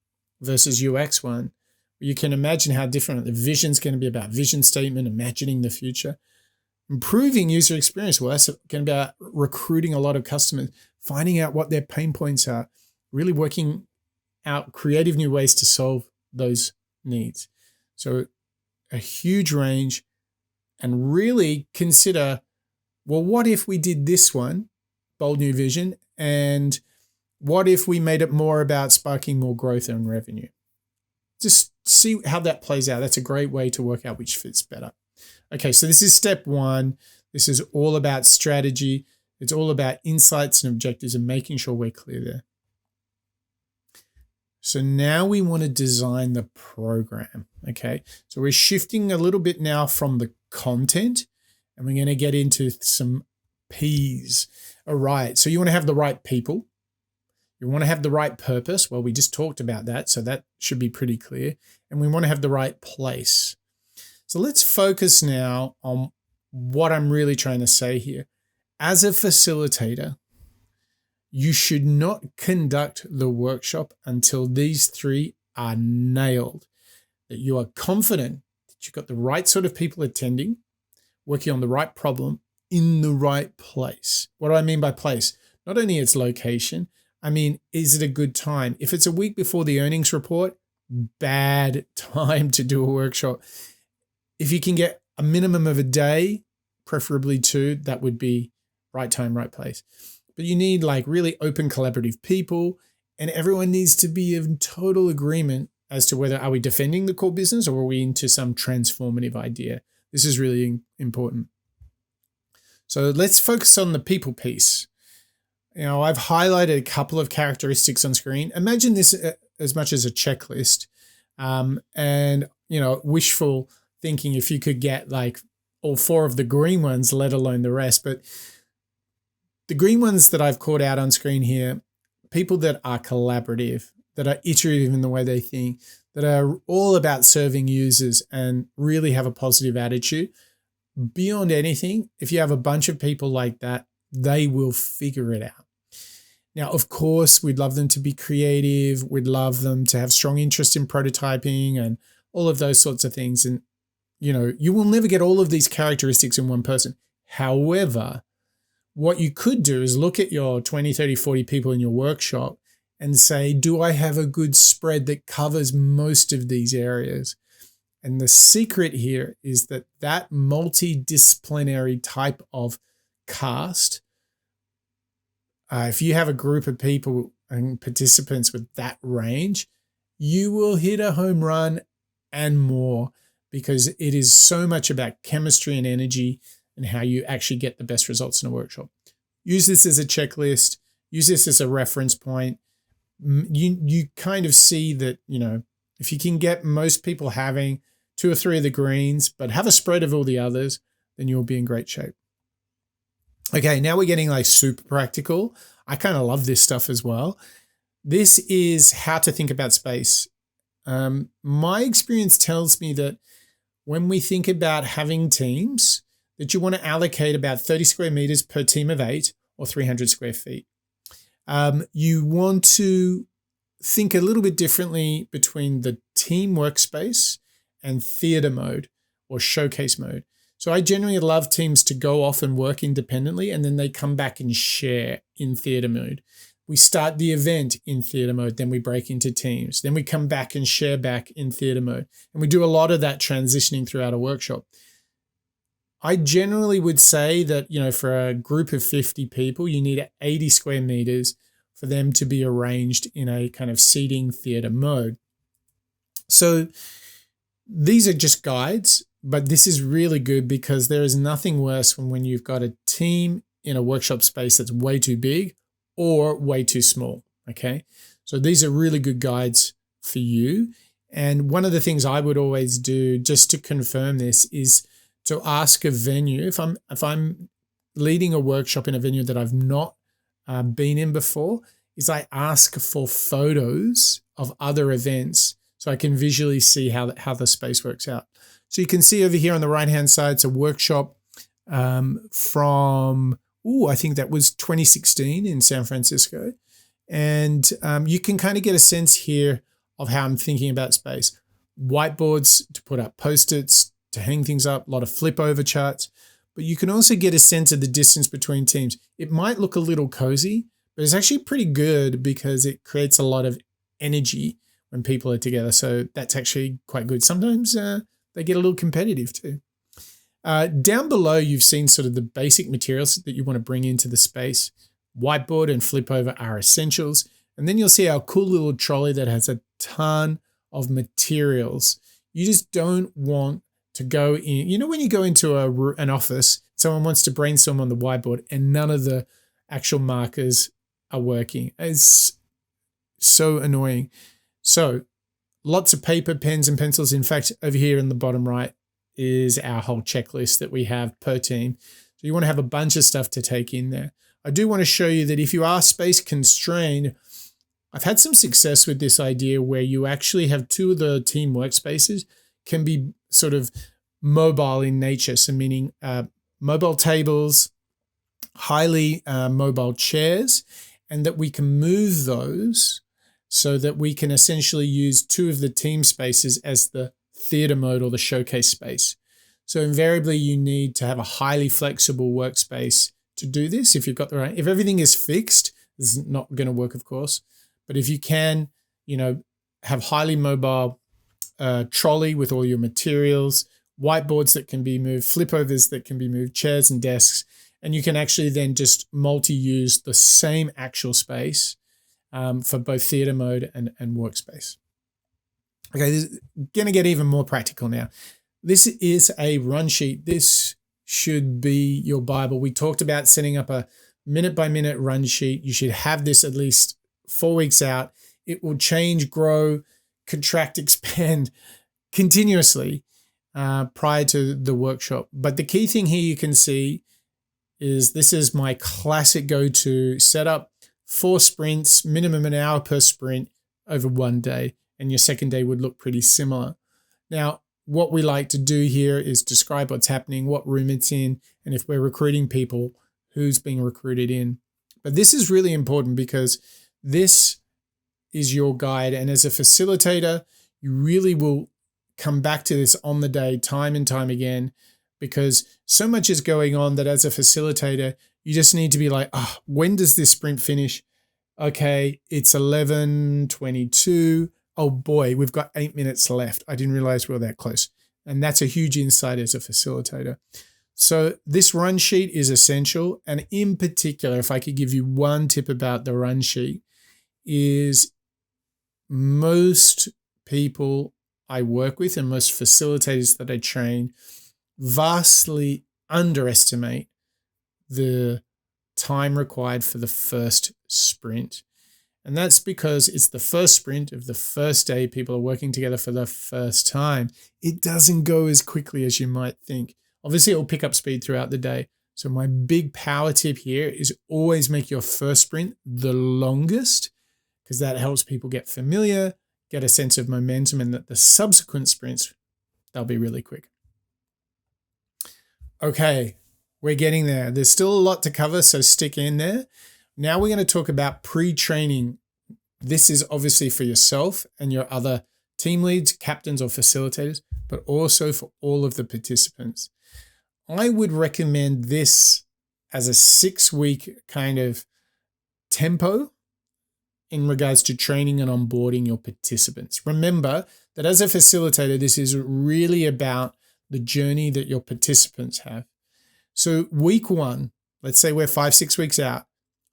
versus UX one, you can imagine how different. The vision is going to be about vision statement, imagining the future. Improving user experience, well, that's going to be about recruiting a lot of customers, finding out what their pain points are, really working out creative new ways to solve those needs. So a huge range, and really consider, well, what if we did this one, bold new vision, and what if we made it more about sparking more growth and revenue? Just see how that plays out. That's a great way to work out which fits better. Okay, so this is step 1. This is all about strategy. It's all about insights and objectives and making sure we're clear there. So now we want to design the program, okay? So we're shifting a little bit now from the content, and we're going to get into some P's. All right, so you want to have the right people. You want to have the right purpose. Well, we just talked about that, so that should be pretty clear. And we want to have the right place. So let's focus now on what I'm really trying to say here. As a facilitator, you should not conduct the workshop until these 3 are nailed, that you are confident that you've got the right sort of people attending, working on the right problem in the right place. What do I mean by place? Not only its location, I mean, is it a good time? If it's a week before the earnings report, bad time to do a workshop. If you can get a minimum of a day, preferably 2, that would be right time, right place. But you need like really open collaborative people, and everyone needs to be in total agreement as to whether are we defending the core business or are we into some transformative idea. This is really important. So let's focus on the people piece. I've highlighted a couple of characteristics on screen. Imagine this as much as a checklist, and wishful thinking if you could get like all 4 of the green ones, let alone the rest. But the green ones that I've called out on screen here, people that are collaborative, that are iterative in the way they think, that are all about serving users and really have a positive attitude. Beyond anything, if you have a bunch of people like that, they will figure it out. Now, of course, we'd love them to be creative. We'd love them to have strong interest in prototyping and all of those sorts of things. And, you will never get all of these characteristics in one person. However, what you could do is look at your 20, 30, 40 people in your workshop and say, do I have a good spread that covers most of these areas? And the secret here is that multidisciplinary type of cast if you have a group of people and participants with that range, you will hit a home run and more, because it is so much about chemistry and energy and how you actually get the best results in a workshop. Use this as a checklist. Use this as a reference point. You kind of see that, if you can get most people having 2 or 3 of the greens, but have a spread of all the others, then you'll be in great shape. Okay, now we're getting like super practical. I kind of love this stuff as well. This is how to think about space. My experience tells me that when we think about having teams, that you want to allocate about 30 square meters per team of 8 or 300 square feet. You want to think a little bit differently between the team workspace and theater mode or showcase mode. So I generally love teams to go off and work independently, and then they come back and share in theater mode. We start the event in theater mode, then we break into teams. Then we come back and share back in theater mode. And we do a lot of that transitioning throughout a workshop. I generally would say that, for a group of 50 people, you need 80 square meters for them to be arranged in a kind of seating theater mode. So these are just guides, but this is really good because there is nothing worse than when you've got a team in a workshop space that's way too big or way too small, okay? So these are really good guides for you. And one of the things I would always do, just to confirm this, is to ask a venue, if I'm leading a workshop in a venue that I've not been in before, is I ask for photos of other events so I can visually see how the space works out. So you can see over here on the right-hand side, it's a workshop from, I think that was 2016 in San Francisco. And you can kind of get a sense here of how I'm thinking about space. Whiteboards to put up post-its, to hang things up, a lot of flip over charts, but you can also get a sense of the distance between teams. It might look a little cozy, but it's actually pretty good because it creates a lot of energy when people are together. So that's actually quite good. Sometimes they get a little competitive too. Down below, you've seen sort of the basic materials that you want to bring into the space. Whiteboard and flip over are essentials. And then you'll see our cool little trolley that has a ton of materials. You just don't want to go in, when you go into an office, someone wants to brainstorm on the whiteboard and none of the actual markers are working. It's so annoying. So lots of paper, pens, and pencils. In fact, over here in the bottom right is our whole checklist that we have per team. So you want to have a bunch of stuff to take in there. I do want to show you that if you are space constrained, I've had some success with this idea where you actually have 2 of the team workspaces can be sort of mobile in nature. So meaning mobile tables, highly mobile chairs, and that we can move those so that we can essentially use 2 of the team spaces as the theater mode or the showcase space. So invariably you need to have a highly flexible workspace to do this. If you've got if everything is fixed, this is not going to work, of course. But if you can, have highly mobile trolley with all your materials, whiteboards that can be moved, flip overs that can be moved, chairs and desks, and you can actually then just multi-use the same actual space for both theater mode and workspace. Okay, this is going to get even more practical now. This is a run sheet. This should be your Bible. We talked about setting up a minute-by-minute run sheet. You should have this at least 4 weeks out. It will change, grow, contract, expand continuously prior to the workshop. But the key thing here you can see is this is my classic go-to setup. 4 sprints, minimum an hour per sprint over 1 day. And your second day would look pretty similar. Now, what we like to do here is describe what's happening, what room it's in, and if we're recruiting people, who's being recruited in. But this is really important because this is your guide. And as a facilitator, you really will come back to this on the day, time and time again, because so much is going on that as a facilitator, you just need to be like, when does this sprint finish? Okay, it's 11:22. Oh boy, we've got 8 minutes left. I didn't realize we were that close. And that's a huge insight as a facilitator. So this run sheet is essential. And in particular, if I could give you one tip about the run sheet, is most people I work with and most facilitators that I train vastly underestimate the time required for the first sprint. And that's because it's the first sprint of the first day. People are working together for the first time. It doesn't go as quickly as you might think. Obviously, it will pick up speed throughout the day. So my big power tip here is always make your first sprint the longest, because that helps people get familiar, get a sense of momentum, and that the subsequent sprints, they'll be really quick. Okay, we're getting there. There's still a lot to cover, so stick in there. Now we're going to talk about pre-training. This is obviously for yourself and your other team leads, captains, or facilitators, but also for all of the participants. I would recommend this as a 6-week kind of tempo in regards to training and onboarding your participants. Remember that as a facilitator, this is really about the journey that your participants have. So week 1, let's say we're 5-6 weeks out,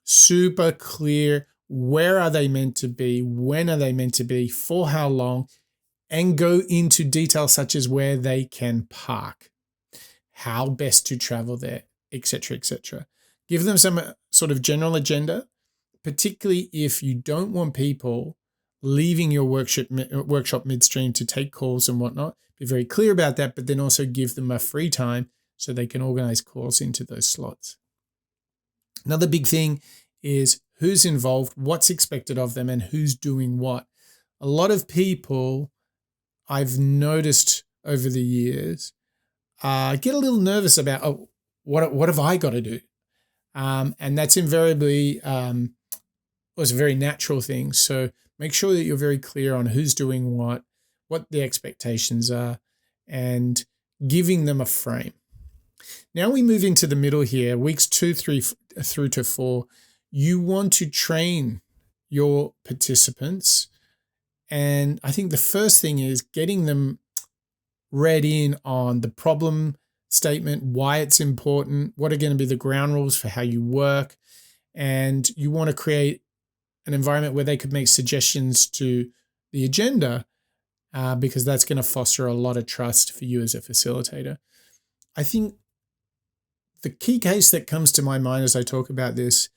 super clear, where are they meant to be, when are they meant to be, for how long, and go into detail such as where they can park, how best to travel there, etc., etc. Give them some sort of general agenda, particularly if you don't want people leaving your workshop midstream to take calls and whatnot. Be very clear about that, but then also give them a free time so they can organize calls into those slots. Another big thing is who's involved, what's expected of them, and who's doing what. A lot of people I've noticed over the years get a little nervous about, oh, what have I got to do? And that's invariably was a very natural thing. So make sure that you're very clear on who's doing what the expectations are, and giving them a frame. Now we move into the middle here, weeks 2, 3 through to 4. You want to train your participants. And I think the first thing is getting them read in on the problem statement, why it's important, what are going to be the ground rules for how you work. And you want to create an environment where they could make suggestions to the agenda, because that's going to foster a lot of trust for you as a facilitator. I think the key case that comes to my mind as I talk about this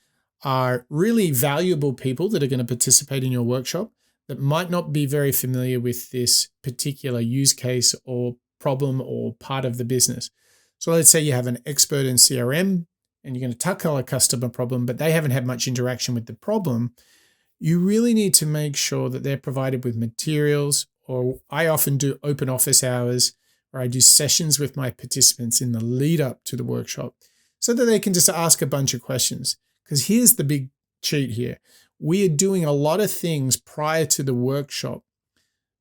are really valuable people that are going to participate in your workshop that might not be very familiar with this particular use case or problem or part of the business. So let's say you have an expert in CRM and you're going to tackle a customer problem, but they haven't had much interaction with the problem. You really need to make sure that they're provided with materials, or I often do open office hours where I do sessions with my participants in the lead up to the workshop so that they can just ask a bunch of questions. Because here's the big cheat here. We are doing a lot of things prior to the workshop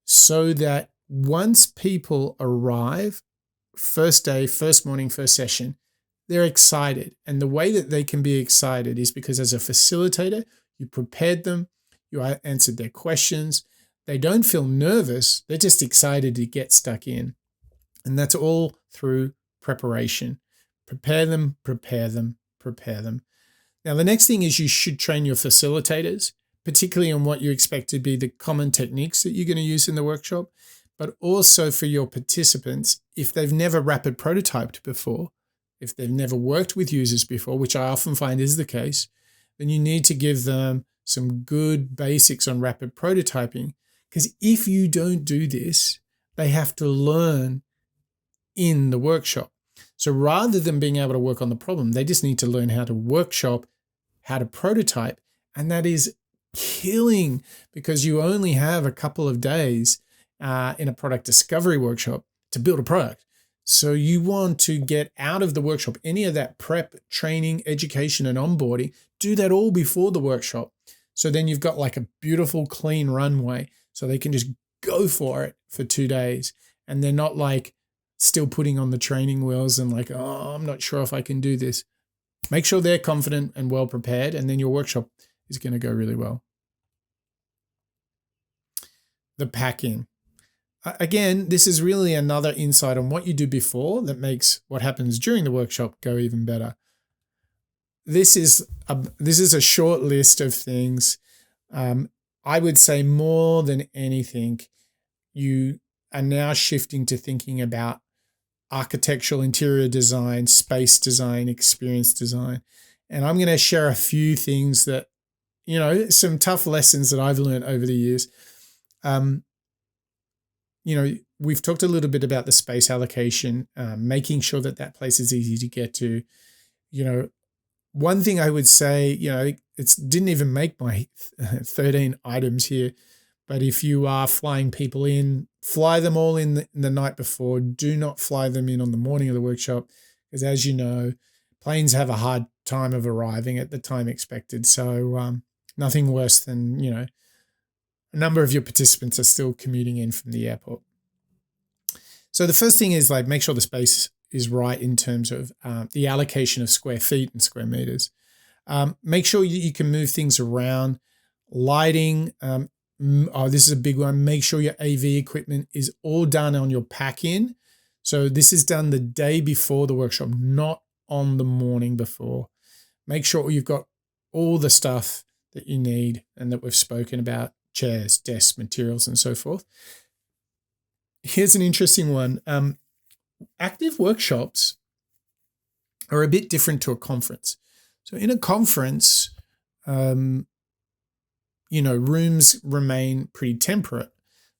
so that once people arrive, first day, first morning, first session, they're excited. And the way that they can be excited is because as a facilitator, you prepared them, you answered their questions. They don't feel nervous. They're just excited to get stuck in. And that's all through preparation. Prepare them, prepare them, prepare them. Now, the next thing is you should train your facilitators, particularly on what you expect to be the common techniques that you're going to use in the workshop, but also for your participants, if they've never rapid prototyped before, if they've never worked with users before, which I often find is the case, then you need to give them some good basics on rapid prototyping. Because if you don't do this, they have to learn in the workshop. So rather than being able to work on the problem, they just need to learn how to workshop, how to prototype. And that is killing because you only have a couple of days in a product discovery workshop to build a product. So you want to get out of the workshop any of that prep, training, education, and onboarding. Do that all before the workshop. So then you've got like a beautiful, clean runway so they can just go for it for 2 days. And they're not like still putting on the training wheels and like, oh, I'm not sure if I can do this. Make sure they're confident and well prepared, and then your workshop is going to go really well. The packing. Again, this is really another insight on what you do before that makes what happens during the workshop go even better. This is a short list of things. I would say more than anything, you are now shifting to thinking about architectural interior design, space design, experience design. And I'm going to share a few things that, some tough lessons that I've learned over the years. We've talked a little bit about the space allocation, making sure that place is easy to get to. One thing I would say, it didn't even make my 13 items here, but if you are flying people in, fly them all in the night before. Do not fly them in on the morning of the workshop, because as you know, planes have a hard time of arriving at the time expected. So nothing worse than, a number of your participants are still commuting in from the airport. So the first thing is make sure the space is right in terms of the allocation of square feet and square meters. Make sure you can move things around. Lighting, this is a big one. Make sure your AV equipment is all done on your pack-in. So this is done the day before the workshop, not on the morning before. Make sure you've got all the stuff that you need and that we've spoken about: chairs, desks, materials, and so forth. Here's an interesting one. Active workshops are a bit different to a conference. So in a conference, rooms remain pretty temperate.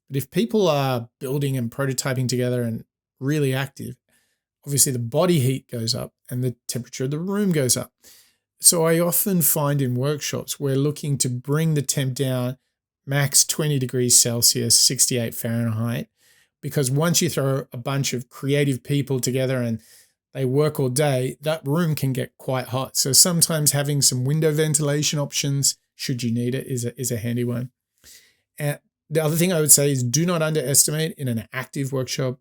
But if people are building and prototyping together and really active, obviously the body heat goes up and the temperature of the room goes up. So I often find in workshops, we're looking to bring the temp down max 20 degrees Celsius, 68 Fahrenheit, because once you throw a bunch of creative people together and they work all day, that room can get quite hot. So sometimes having some window ventilation options, should you need it, is a handy one. And the other thing I would say is do not underestimate in an active workshop.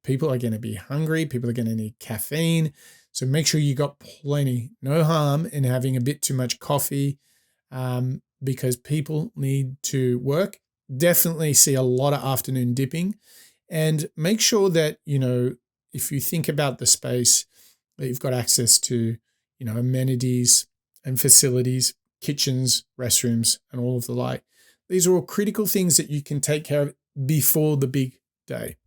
People are going to be hungry. People are going to need caffeine. So make sure you got plenty. No harm in having a bit too much coffee because people need to work. Definitely see a lot of afternoon dipping. And make sure that, if you think about the space, that you've got access to, amenities and facilities, kitchens, restrooms, and all of the like. These are all critical things that you can take care of before the big day.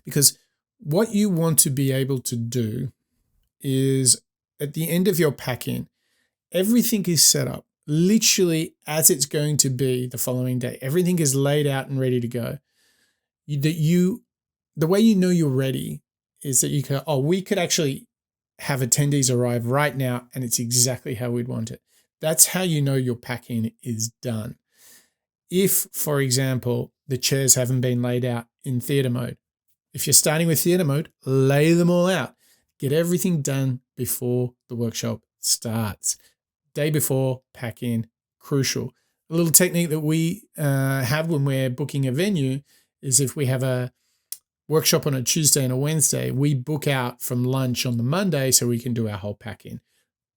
Because what you want to be able to do is at the end of your pack-in, everything is set up literally as it's going to be the following day. Everything is laid out and ready to go. The way you know you're ready is that you can, we could actually have attendees arrive right now and it's exactly how we'd want it. That's how you know your pack-in is done. If, for example, the chairs haven't been laid out in theater mode, if you're starting with theater mode, lay them all out. Get everything done before the workshop starts. Day before, pack-in, crucial. A little technique that we have when we're booking a venue is if we have a workshop on a Tuesday and a Wednesday, we book out from lunch on the Monday so we can do our whole pack-in.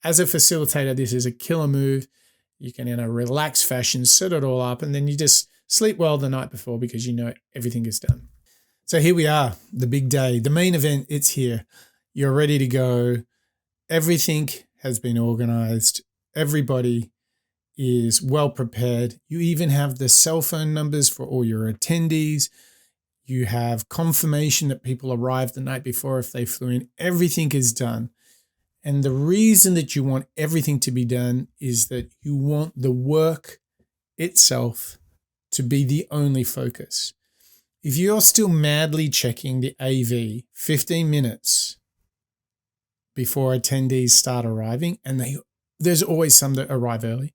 As a facilitator, this is a killer move. You can, in a relaxed fashion, set it all up, and then you just sleep well the night before because you know everything is done. So here we are, the big day, the main event, it's here. You're ready to go. Everything has been organized. Everybody is well prepared. You even have the cell phone numbers for all your attendees. You have confirmation that people arrived the night before if they flew in. Everything is done. And the reason that you want everything to be done is that you want the work itself to be the only focus. If you're still madly checking the AV 15 minutes before attendees start arriving, and there's always some that arrive early,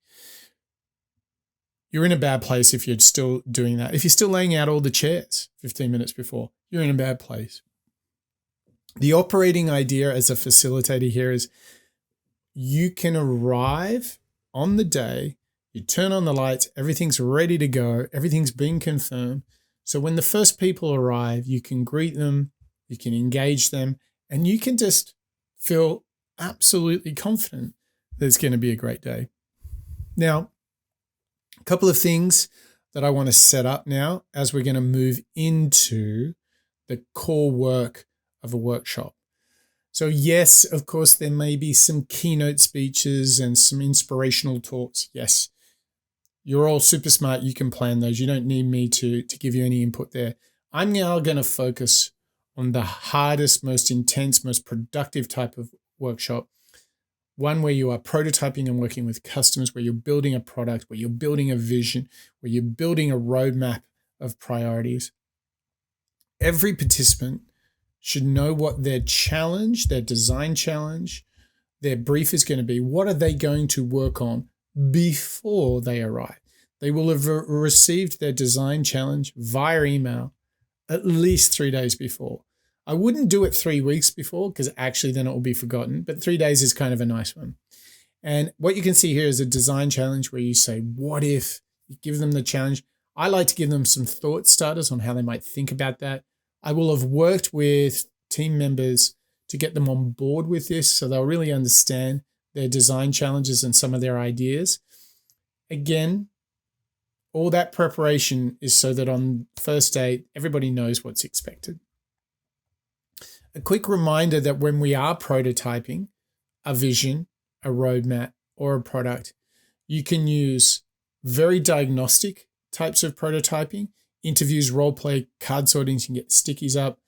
you're in a bad place if you're still doing that. If you're still laying out all the chairs 15 minutes before, you're in a bad place. The operating idea as a facilitator here is you can arrive on the day, you turn on the lights, everything's ready to go, everything's been confirmed. So when the first people arrive, you can greet them, you can engage them, and you can just feel absolutely confident that it's going to be a great day. Now, a couple of things that I want to set up now as we're going to move into the core work of a workshop. So yes, of course, there may be some keynote speeches and some inspirational talks. Yes, you're all super smart. You can plan those. You don't need me to give you any input there. I'm now going to focus on the hardest, most intense, most productive type of workshop. One where you are prototyping and working with customers, where you're building a product, where you're building a vision, where you're building a roadmap of priorities. Every participant should know what their challenge, their design challenge, their brief is going to be. What are they going to work on before they arrive? They will have received their design challenge via email at least 3 days before. I wouldn't do it 3 weeks before because actually then it will be forgotten, but 3 days is kind of a nice one. And what you can see here is a design challenge where you say, what if? You give them the challenge. I like to give them some thought starters on how they might think about that. I will have worked with team members to get them on board with this so they'll really understand their design challenges and some of their ideas. Again, all that preparation is so that on first day, everybody knows what's expected. A quick reminder that when we are prototyping a vision, a roadmap, or a product, you can use very diagnostic types of prototyping, interviews, role play, card sortings, you can get stickies up.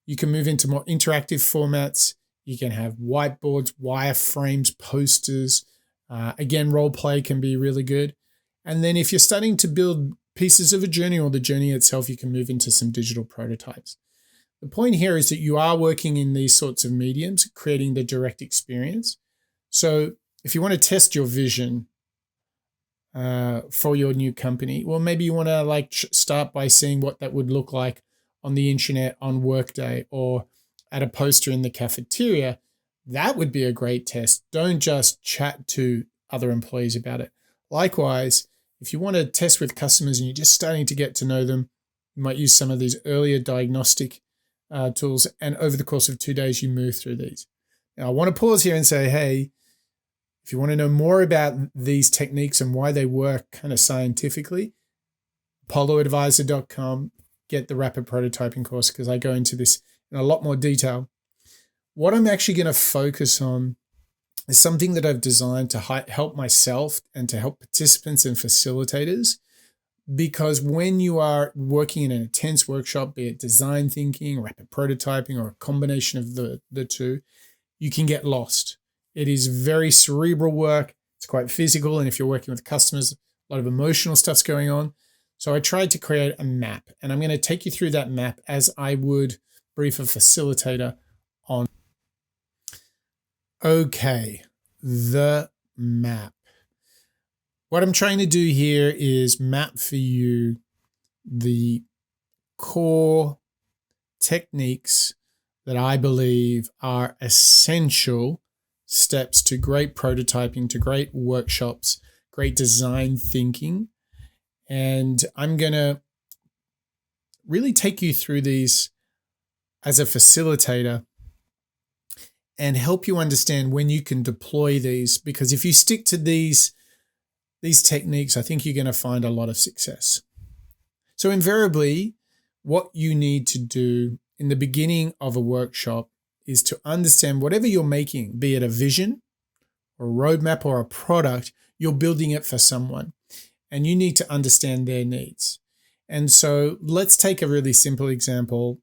You can move into more interactive formats. You can have whiteboards, wireframes, posters. Again, role play can be really good. And then if you're starting to build pieces of a journey or the journey itself, you can move into some digital prototypes. The point here is that you are working in these sorts of mediums, creating the direct experience. So if you want to test your vision for your new company, well, maybe you want to start by seeing what that would look like on the internet on Workday or at a poster in the cafeteria. That would be a great test. Don't just chat to other employees about it. Likewise, if you want to test with customers and you're just starting to get to know them, you might use some of these earlier diagnostic tools, and over the course of 2 days, you move through these. Now, I want to pause here and say, hey, if you want to know more about these techniques and why they work kind of scientifically, apolloadvisor.com, get the rapid prototyping course because I go into this in a lot more detail. What I'm actually going to focus on is something that I've designed to help myself and to help participants and facilitators, because when you are working in an intense workshop, be it design thinking, rapid prototyping, or a combination of the two, you can get lost. It is very cerebral work. It's quite physical. And if you're working with customers, a lot of emotional stuff's going on. So I tried to create a map, and I'm going to take you through that map as I would brief a facilitator on. Okay, the map. What I'm trying to do here is map for you the core techniques that I believe are essential steps to great prototyping, to great workshops, great design thinking. And I'm going to really take you through these as a facilitator and help you understand when you can deploy these, because if you stick to these techniques, I think you're going to find a lot of success. So invariably, what you need to do in the beginning of a workshop is to understand whatever you're making, be it a vision or a roadmap or a product, you're building it for someone, and you need to understand their needs. And so let's take a really simple example.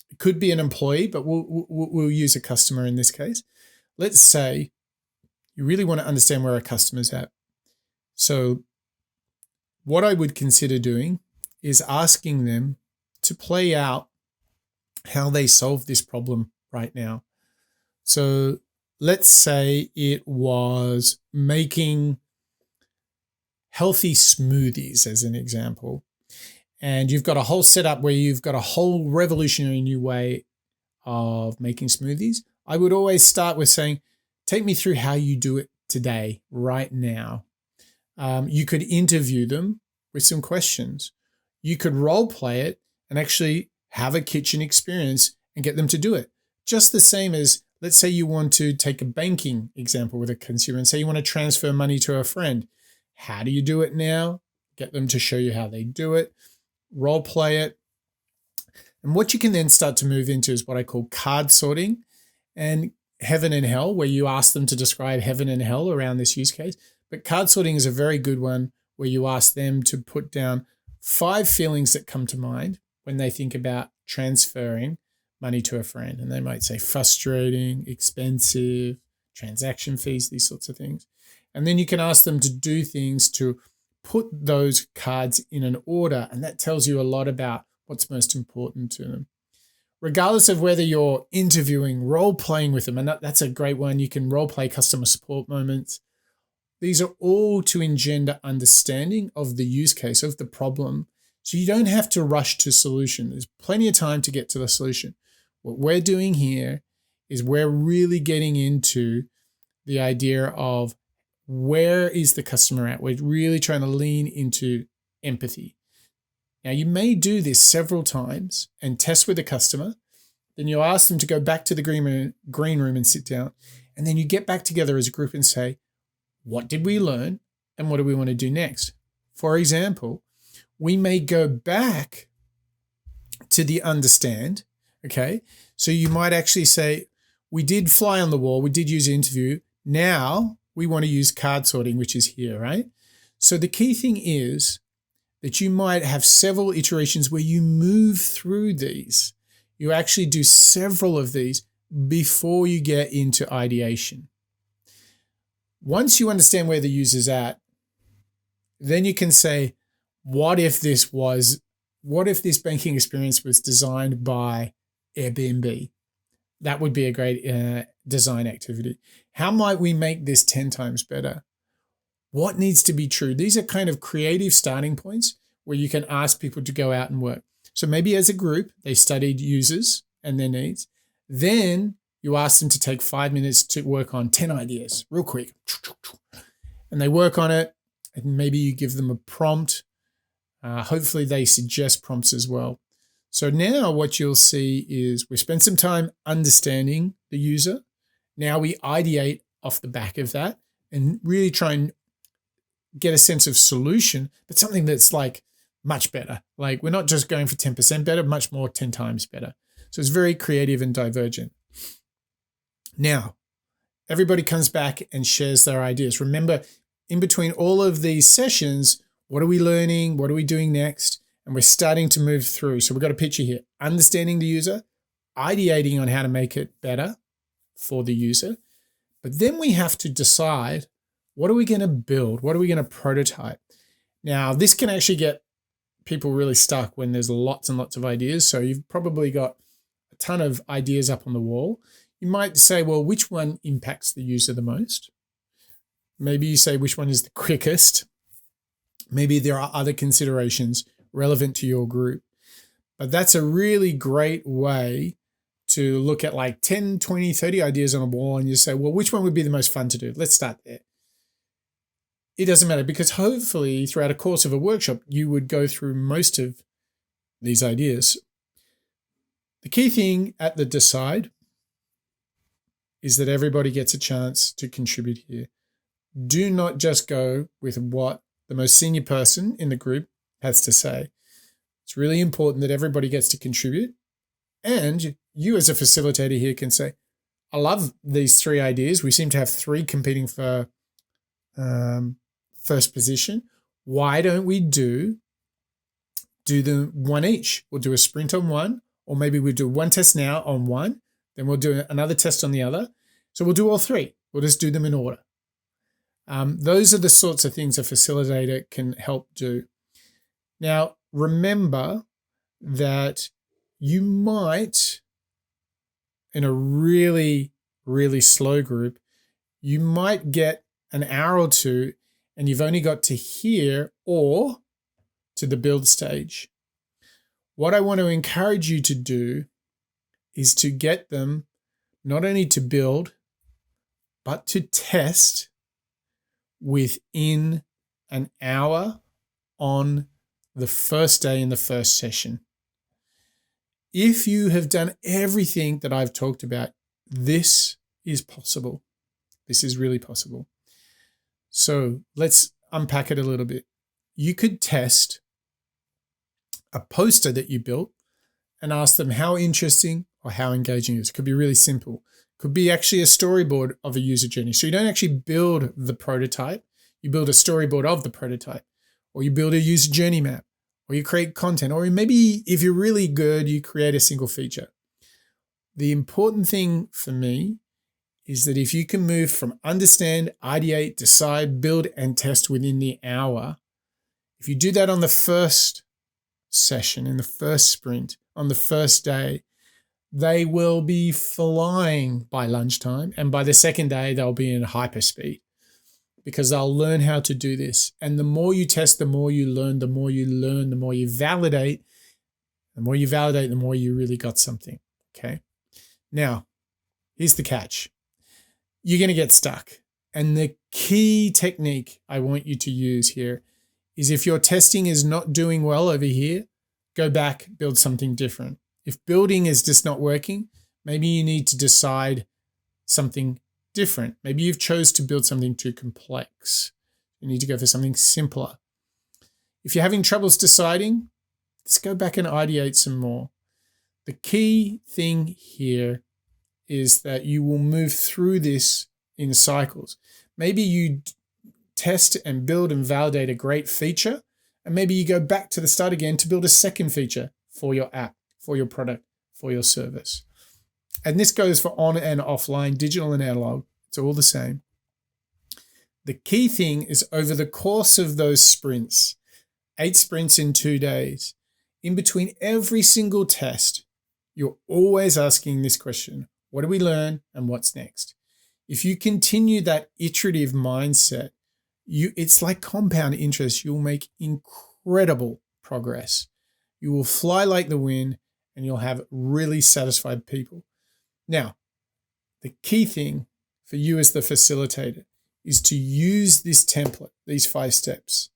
It could be an employee, but we'll use a customer in this case. Let's say you really want to understand where a customer's at. So what I would consider doing is asking them to play out how they solve this problem right now. So let's say it was making healthy smoothies as an example. And you've got a whole setup where you've got a whole revolutionary new way of making smoothies. I would always start with saying, take me through how you do it today, right now. You could interview them with some questions. You could role play it and actually have a kitchen experience and get them to do it. Just the same as, let's say you want to take a banking example with a consumer and say you want to transfer money to a friend. How do you do it now? get them to show you how they do it, role play it. And what you can then start to move into is what I call card sorting and heaven and hell, where you ask them to describe heaven and hell around this use case. But card sorting is a very good one where you ask them to put down 5 feelings that come to mind when they think about transferring money to a friend. And they might say frustrating, expensive, transaction fees, these sorts of things. And then you can ask them to do things to put those cards in an order. And that tells you a lot about what's most important to them. Regardless of whether you're interviewing, role-playing with them, and that's a great one. You can role-play customer support moments. These are all to engender understanding of the use case, of the problem. So you don't have to rush to solution. There's plenty of time to get to the solution. What we're doing here is we're really getting into the idea of where is the customer at? We're really trying to lean into empathy. Now, you may do this several times and test with the customer. Then you ask them to go back to the green room and sit down. And then you get back together as a group and say, what did we learn and what do we want to do next? For example, we may go back to the understand, okay? So you might actually say, we did fly on the wall, we did use interview. Now we want to use card sorting, which is here, right? So the key thing is that you might have several iterations where you move through these. You actually do several of these before you get into ideation. Once you understand where the user's at, then you can say, what if this banking experience was designed by Airbnb? That would be a great design activity. How might we make this 10 times better? What needs to be true? These are kind of creative starting points where you can ask people to go out and work. So maybe as a group, they studied users and their needs. Then you ask them to take 5 minutes to work on 10 ideas real quick. And they work on it. And maybe you give them a prompt. Hopefully they suggest prompts as well. So now what you'll see is we spend some time understanding the user. Now we ideate off the back of that and really try and get a sense of solution, but something that's like much better. Like we're not just going for 10% better, much more 10 times better. So it's very creative and divergent. Now, everybody comes back and shares their ideas. Remember, in between all of these sessions, what are we learning? What are we doing next? And we're starting to move through. So we've got a picture here, understanding the user, ideating on how to make it better for the user. But then we have to decide, what are we going to build? What are we going to prototype? Now, this can actually get people really stuck when there's lots and lots of ideas. So you've probably got a ton of ideas up on the wall. You might say, well, which one impacts the user the most? Maybe you say which one is the quickest. Maybe there are other considerations relevant to your group. But that's a really great way to look at like 10, 20, 30 ideas on a wall and you say, well, which one would be the most fun to do? Let's start there. It doesn't matter because hopefully throughout a course of a workshop, you would go through most of these ideas. The key thing at the decide is that everybody gets a chance to contribute here. Do not just go with what the most senior person in the group has to say. It's really important that everybody gets to contribute. And you as a facilitator here can say, I love these 3 ideas. We seem to have 3 competing for first position. Why don't we do them one each? We'll do a sprint on one, or maybe we'll do one test now on one, then we'll do another test on the other. So we'll do all 3. We'll just do them in order. Those are the sorts of things a facilitator can help do. Now, remember that you might, in a really, really slow group, you might get an hour or 2 and you've only got to here or to the build stage. What I want to encourage you to do is to get them not only to build, but to test within an hour on the first day in the first session. If you have done everything that I've talked about, this is possible. This is really possible. So let's unpack it a little bit. you could test a poster that you built and ask them how interesting or how engaging it is. It could be really simple. It could be actually a storyboard of a user journey. So you don't actually build the prototype, you build a storyboard of the prototype, or you build a user journey map, or you create content, or maybe if you're really good, you create a single feature. The important thing for me is that if you can move from understand, ideate, decide, build, and test within the hour, if you do that on the first session, in the first sprint, on the first day, they will be flying by lunchtime. And by the second day, they'll be in hyperspeed because they'll learn how to do this. And the more you test, the more you learn, the more you learn, the more you validate. The more you validate, the more you really got something. Okay. Now, here's the catch. You're going to get stuck. And the key technique I want you to use here is if your testing is not doing well over here, go back, build something different. If building is just not working, maybe you need to decide something different. Maybe you've chose to build something too complex. You need to go for something simpler. If you're having troubles deciding, let's go back and ideate some more. The key thing here is that you will move through this in cycles. Maybe you test and build and validate a great feature, and maybe you go back to the start again to build a second feature for your app, for your product, for your service. And this goes for on and offline, digital and analog. It's all the same. The key thing is over the course of those sprints, 8 sprints in 2 days, in between every single test, you're always asking this question: what do we learn and what's next? If you continue that iterative mindset, it's like compound interest. You'll make incredible progress. You will fly like the wind and you'll have really satisfied people. Now, the key thing for you as the facilitator is to use this template, these 5 steps,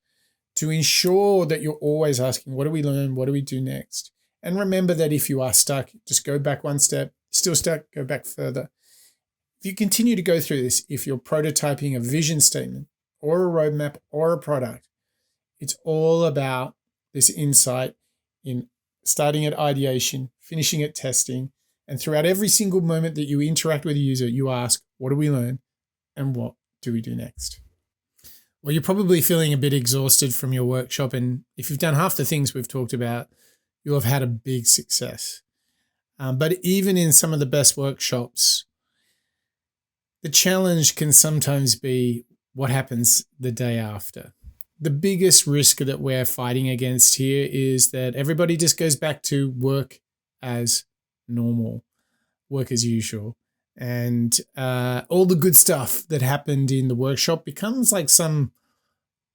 to ensure that you're always asking, what do we learn? What do we do next? And remember that if you are stuck, just go back 1 step. Still stuck, go back further. If you continue to go through this, if you're prototyping a vision statement or a roadmap or a product, it's all about this insight in starting at ideation, finishing at testing, and throughout every single moment that you interact with a user, you ask, what do we learn and what do we do next? Well, you're probably feeling a bit exhausted from your workshop, and if you've done half the things we've talked about, you'll have had a big success. But even in some of the best workshops, the challenge can sometimes be what happens the day after. The biggest risk that we're fighting against here is that everybody just goes back to work as normal, work as usual. And all the good stuff that happened in the workshop becomes like some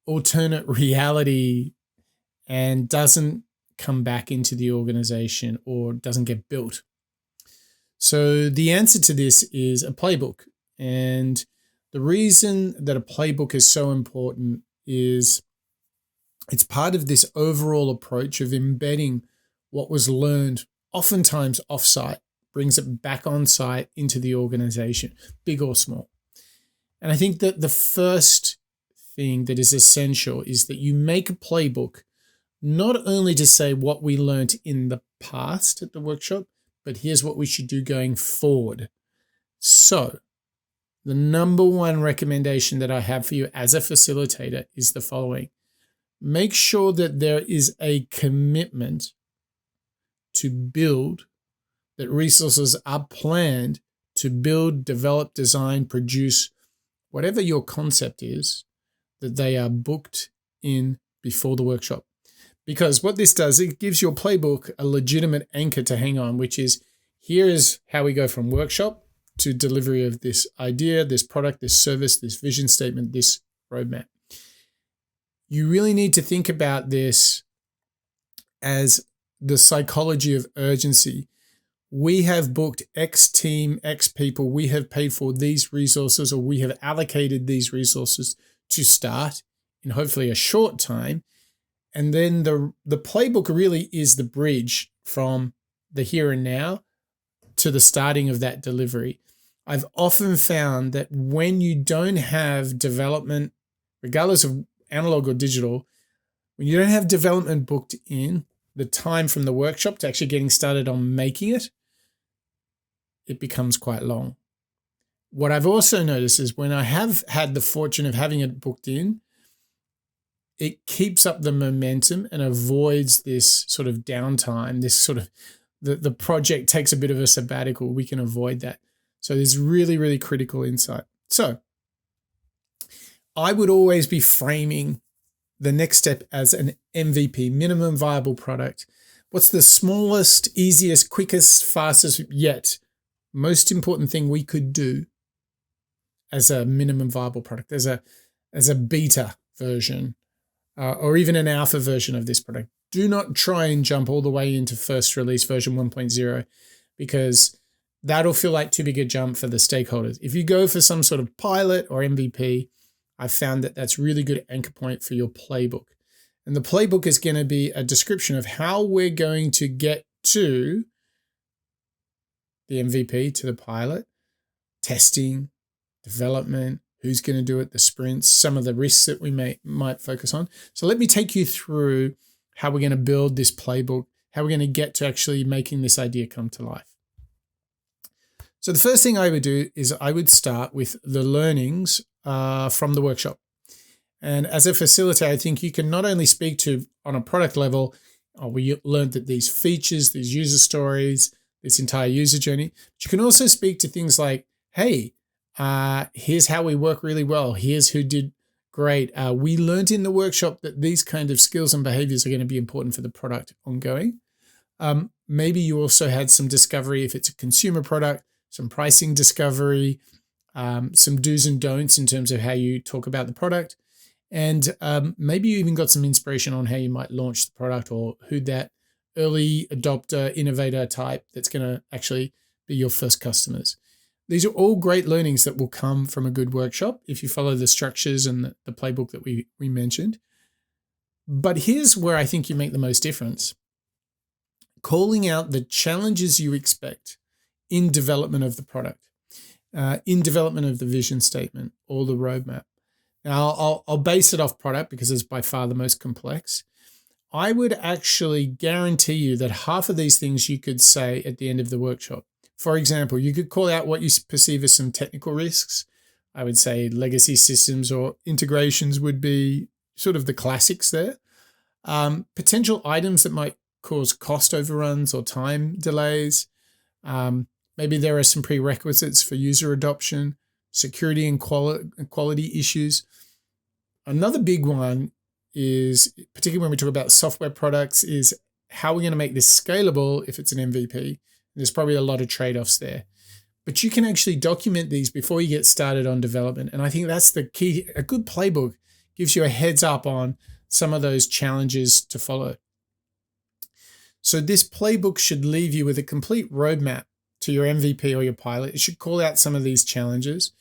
alternate reality and doesn't come back into the organization or doesn't get built. So the answer to this is a playbook. And the reason that a playbook is so important is it's part of this overall approach of embedding what was learned, oftentimes offsite, brings it back on site into the organization, big or small. And I think that the first thing that is essential is that you make a playbook not only to say what we learned in the past at the workshop, but here's what we should do going forward. So the number one recommendation that I have for you as a facilitator is the following. Make sure that there is a commitment to build, that resources are planned to build, develop, design, produce, whatever your concept is, that they are booked in before the workshop. Because what this does, it gives your playbook a legitimate anchor to hang on, which is, here is how we go from workshop to delivery of this idea, this product, this service, this vision statement, this roadmap. You really need to think about this as the psychology of urgency. We have booked X team, X people, we have paid for these resources, or we have allocated these resources to start in hopefully a short time. And then the playbook really is the bridge from the here and now to the starting of that delivery. I've often found that when you don't have development, regardless of analog or digital, When you don't have development booked in, the time from the workshop to actually getting started on making it, it becomes quite long. What I've also noticed is when I have had the fortune of having it booked in, it keeps up the momentum and avoids this sort of downtime, this sort of, the project takes a bit of a sabbatical. We can avoid that. So there's really, really critical insight. So I would always be framing the next step as an MVP, minimum viable product. What's the smallest, easiest, quickest, fastest, yet most important thing we could do as a minimum viable product, as a beta version, or even an alpha version of this product. Do not try and jump all the way into first release version 1.0, because that'll feel like too big a jump for the stakeholders. If you go for some sort of pilot or MVP, I've found that that's really good anchor point for your playbook. And the playbook is going to be a description of how we're going to get to the MVP, to the pilot, testing, development, who's going to do it, the sprints, some of the risks that we might focus on. So let me take you through how we're going to build this playbook, how we're going to get to actually making this idea come to life. So the first thing I would do is I would start with the learnings from the workshop. And as a facilitator, I think you can not only speak to on a product level, we learned that these features, these user stories, this entire user journey, but you can also speak to things like, hey, here's how we work really well. Here's who did great. We learned in the workshop that these kind of skills and behaviors are going to be important for the product ongoing. Maybe you also had some discovery if it's a consumer product, some pricing discovery, some do's and don'ts in terms of how you talk about the product. And maybe you even got some inspiration on how you might launch the product, or who that early adopter, innovator type that's going to actually be your first customers. These are all great learnings that will come from a good workshop if you follow the structures and the playbook that we mentioned. But here's where I think you make the most difference. Calling out the challenges you expect in development of the product, in development of the vision statement or the roadmap. Now, I'll base it off product because it's by far the most complex. I would actually guarantee you that half of these things you could say at the end of the workshop. For example, you could call out what you perceive as some technical risks. I would say legacy systems or integrations would be sort of the classics there. Potential items that might cause cost overruns or time delays. Maybe there are some prerequisites for user adoption, security and quality issues. Another big one is, particularly when we talk about software products, is how we're going to make this scalable if it's an MVP. There's probably a lot of trade-offs there. But you can actually document these before you get started on development. And I think that's the key. A good playbook gives you a heads up on some of those challenges to follow. So this playbook should leave you with a complete roadmap to your MVP or your pilot. It should call out some of these challenges.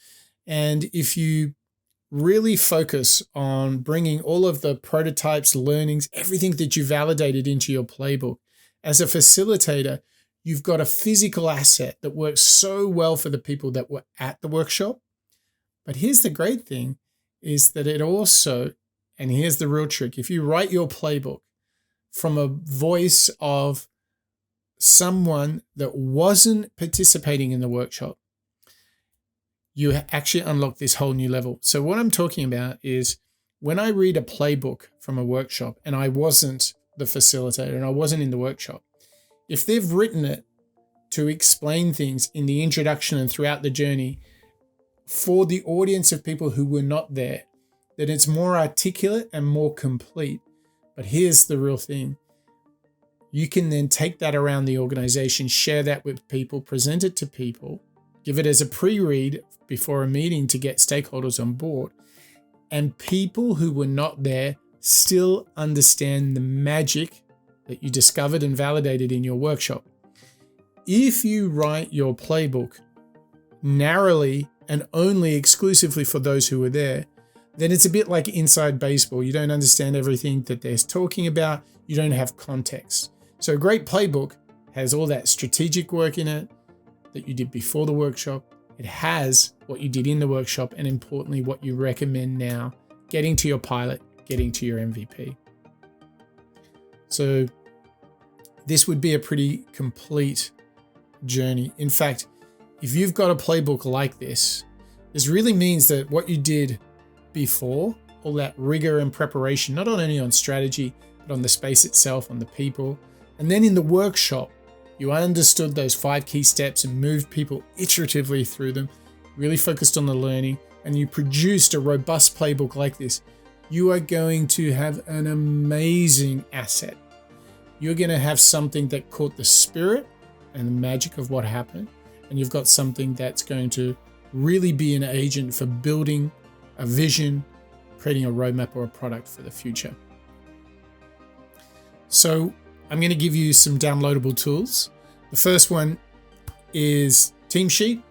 And if you really focus on bringing all of the prototypes, learnings, everything that you validated into your playbook, as a facilitator, you've got a physical asset that works so well for the people that were at the workshop. But here's the great thing is that it also, and here's the real trick, if you write your playbook from a voice of someone that wasn't participating in the workshop, you actually unlock this whole new level. So what I'm talking about is when I read a playbook from a workshop and I wasn't the facilitator and I wasn't in the workshop, if they've written it to explain things in the introduction and throughout the journey for the audience of people who were not there, then it's more articulate and more complete. But here's the real thing. You can then take that around the organization, share that with people, present it to people, give it as a pre-read before a meeting to get stakeholders on board. And people who were not there still understand the magic that you discovered and validated in your workshop. If you write your playbook narrowly and only exclusively for those who were there, then it's a bit like inside baseball. You don't understand everything that they're talking about. You don't have context. So a great playbook has all that strategic work in it that you did before the workshop. It has what you did in the workshop, and importantly, what you recommend now, getting to your pilot, getting to your MVP. So this would be a pretty complete journey. In fact, if you've got a playbook like this really means that what you did before, all that rigor and preparation, not only on strategy, but on the space itself, on the people, and then in the workshop, you understood those 5 key steps and moved people iteratively through them, really focused on the learning, and you produced a robust playbook like this. You are going to have an amazing asset. You're going to have something that caught the spirit and the magic of what happened. And you've got something that's going to really be an agent for building a vision, creating a roadmap or a product for the future. So I'm going to give you some downloadable tools. The first one is Team Sheet.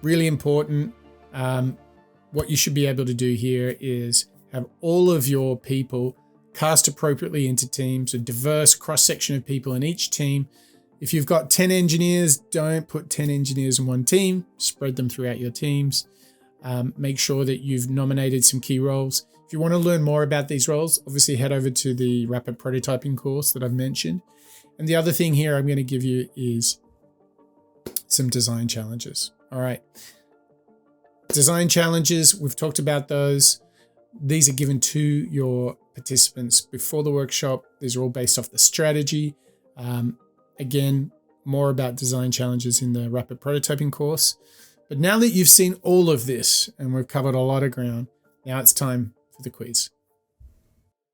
Really important. What you should be able to do here is have all of your people cast appropriately into teams, a diverse cross-section of people in each team. If you've got 10 engineers, don't put 10 engineers in one team, spread them throughout your teams. Make sure that you've nominated some key roles. If you want to learn more about these roles, obviously head over to the rapid prototyping course that I've mentioned. And the other thing here I'm going to give you is some design challenges. All right. Design challenges, we've talked about those. These are given to your participants before the workshop. These are all based off the strategy. Again, more about design challenges in the rapid prototyping course. But now that you've seen all of this and we've covered a lot of ground, now it's time for the quiz.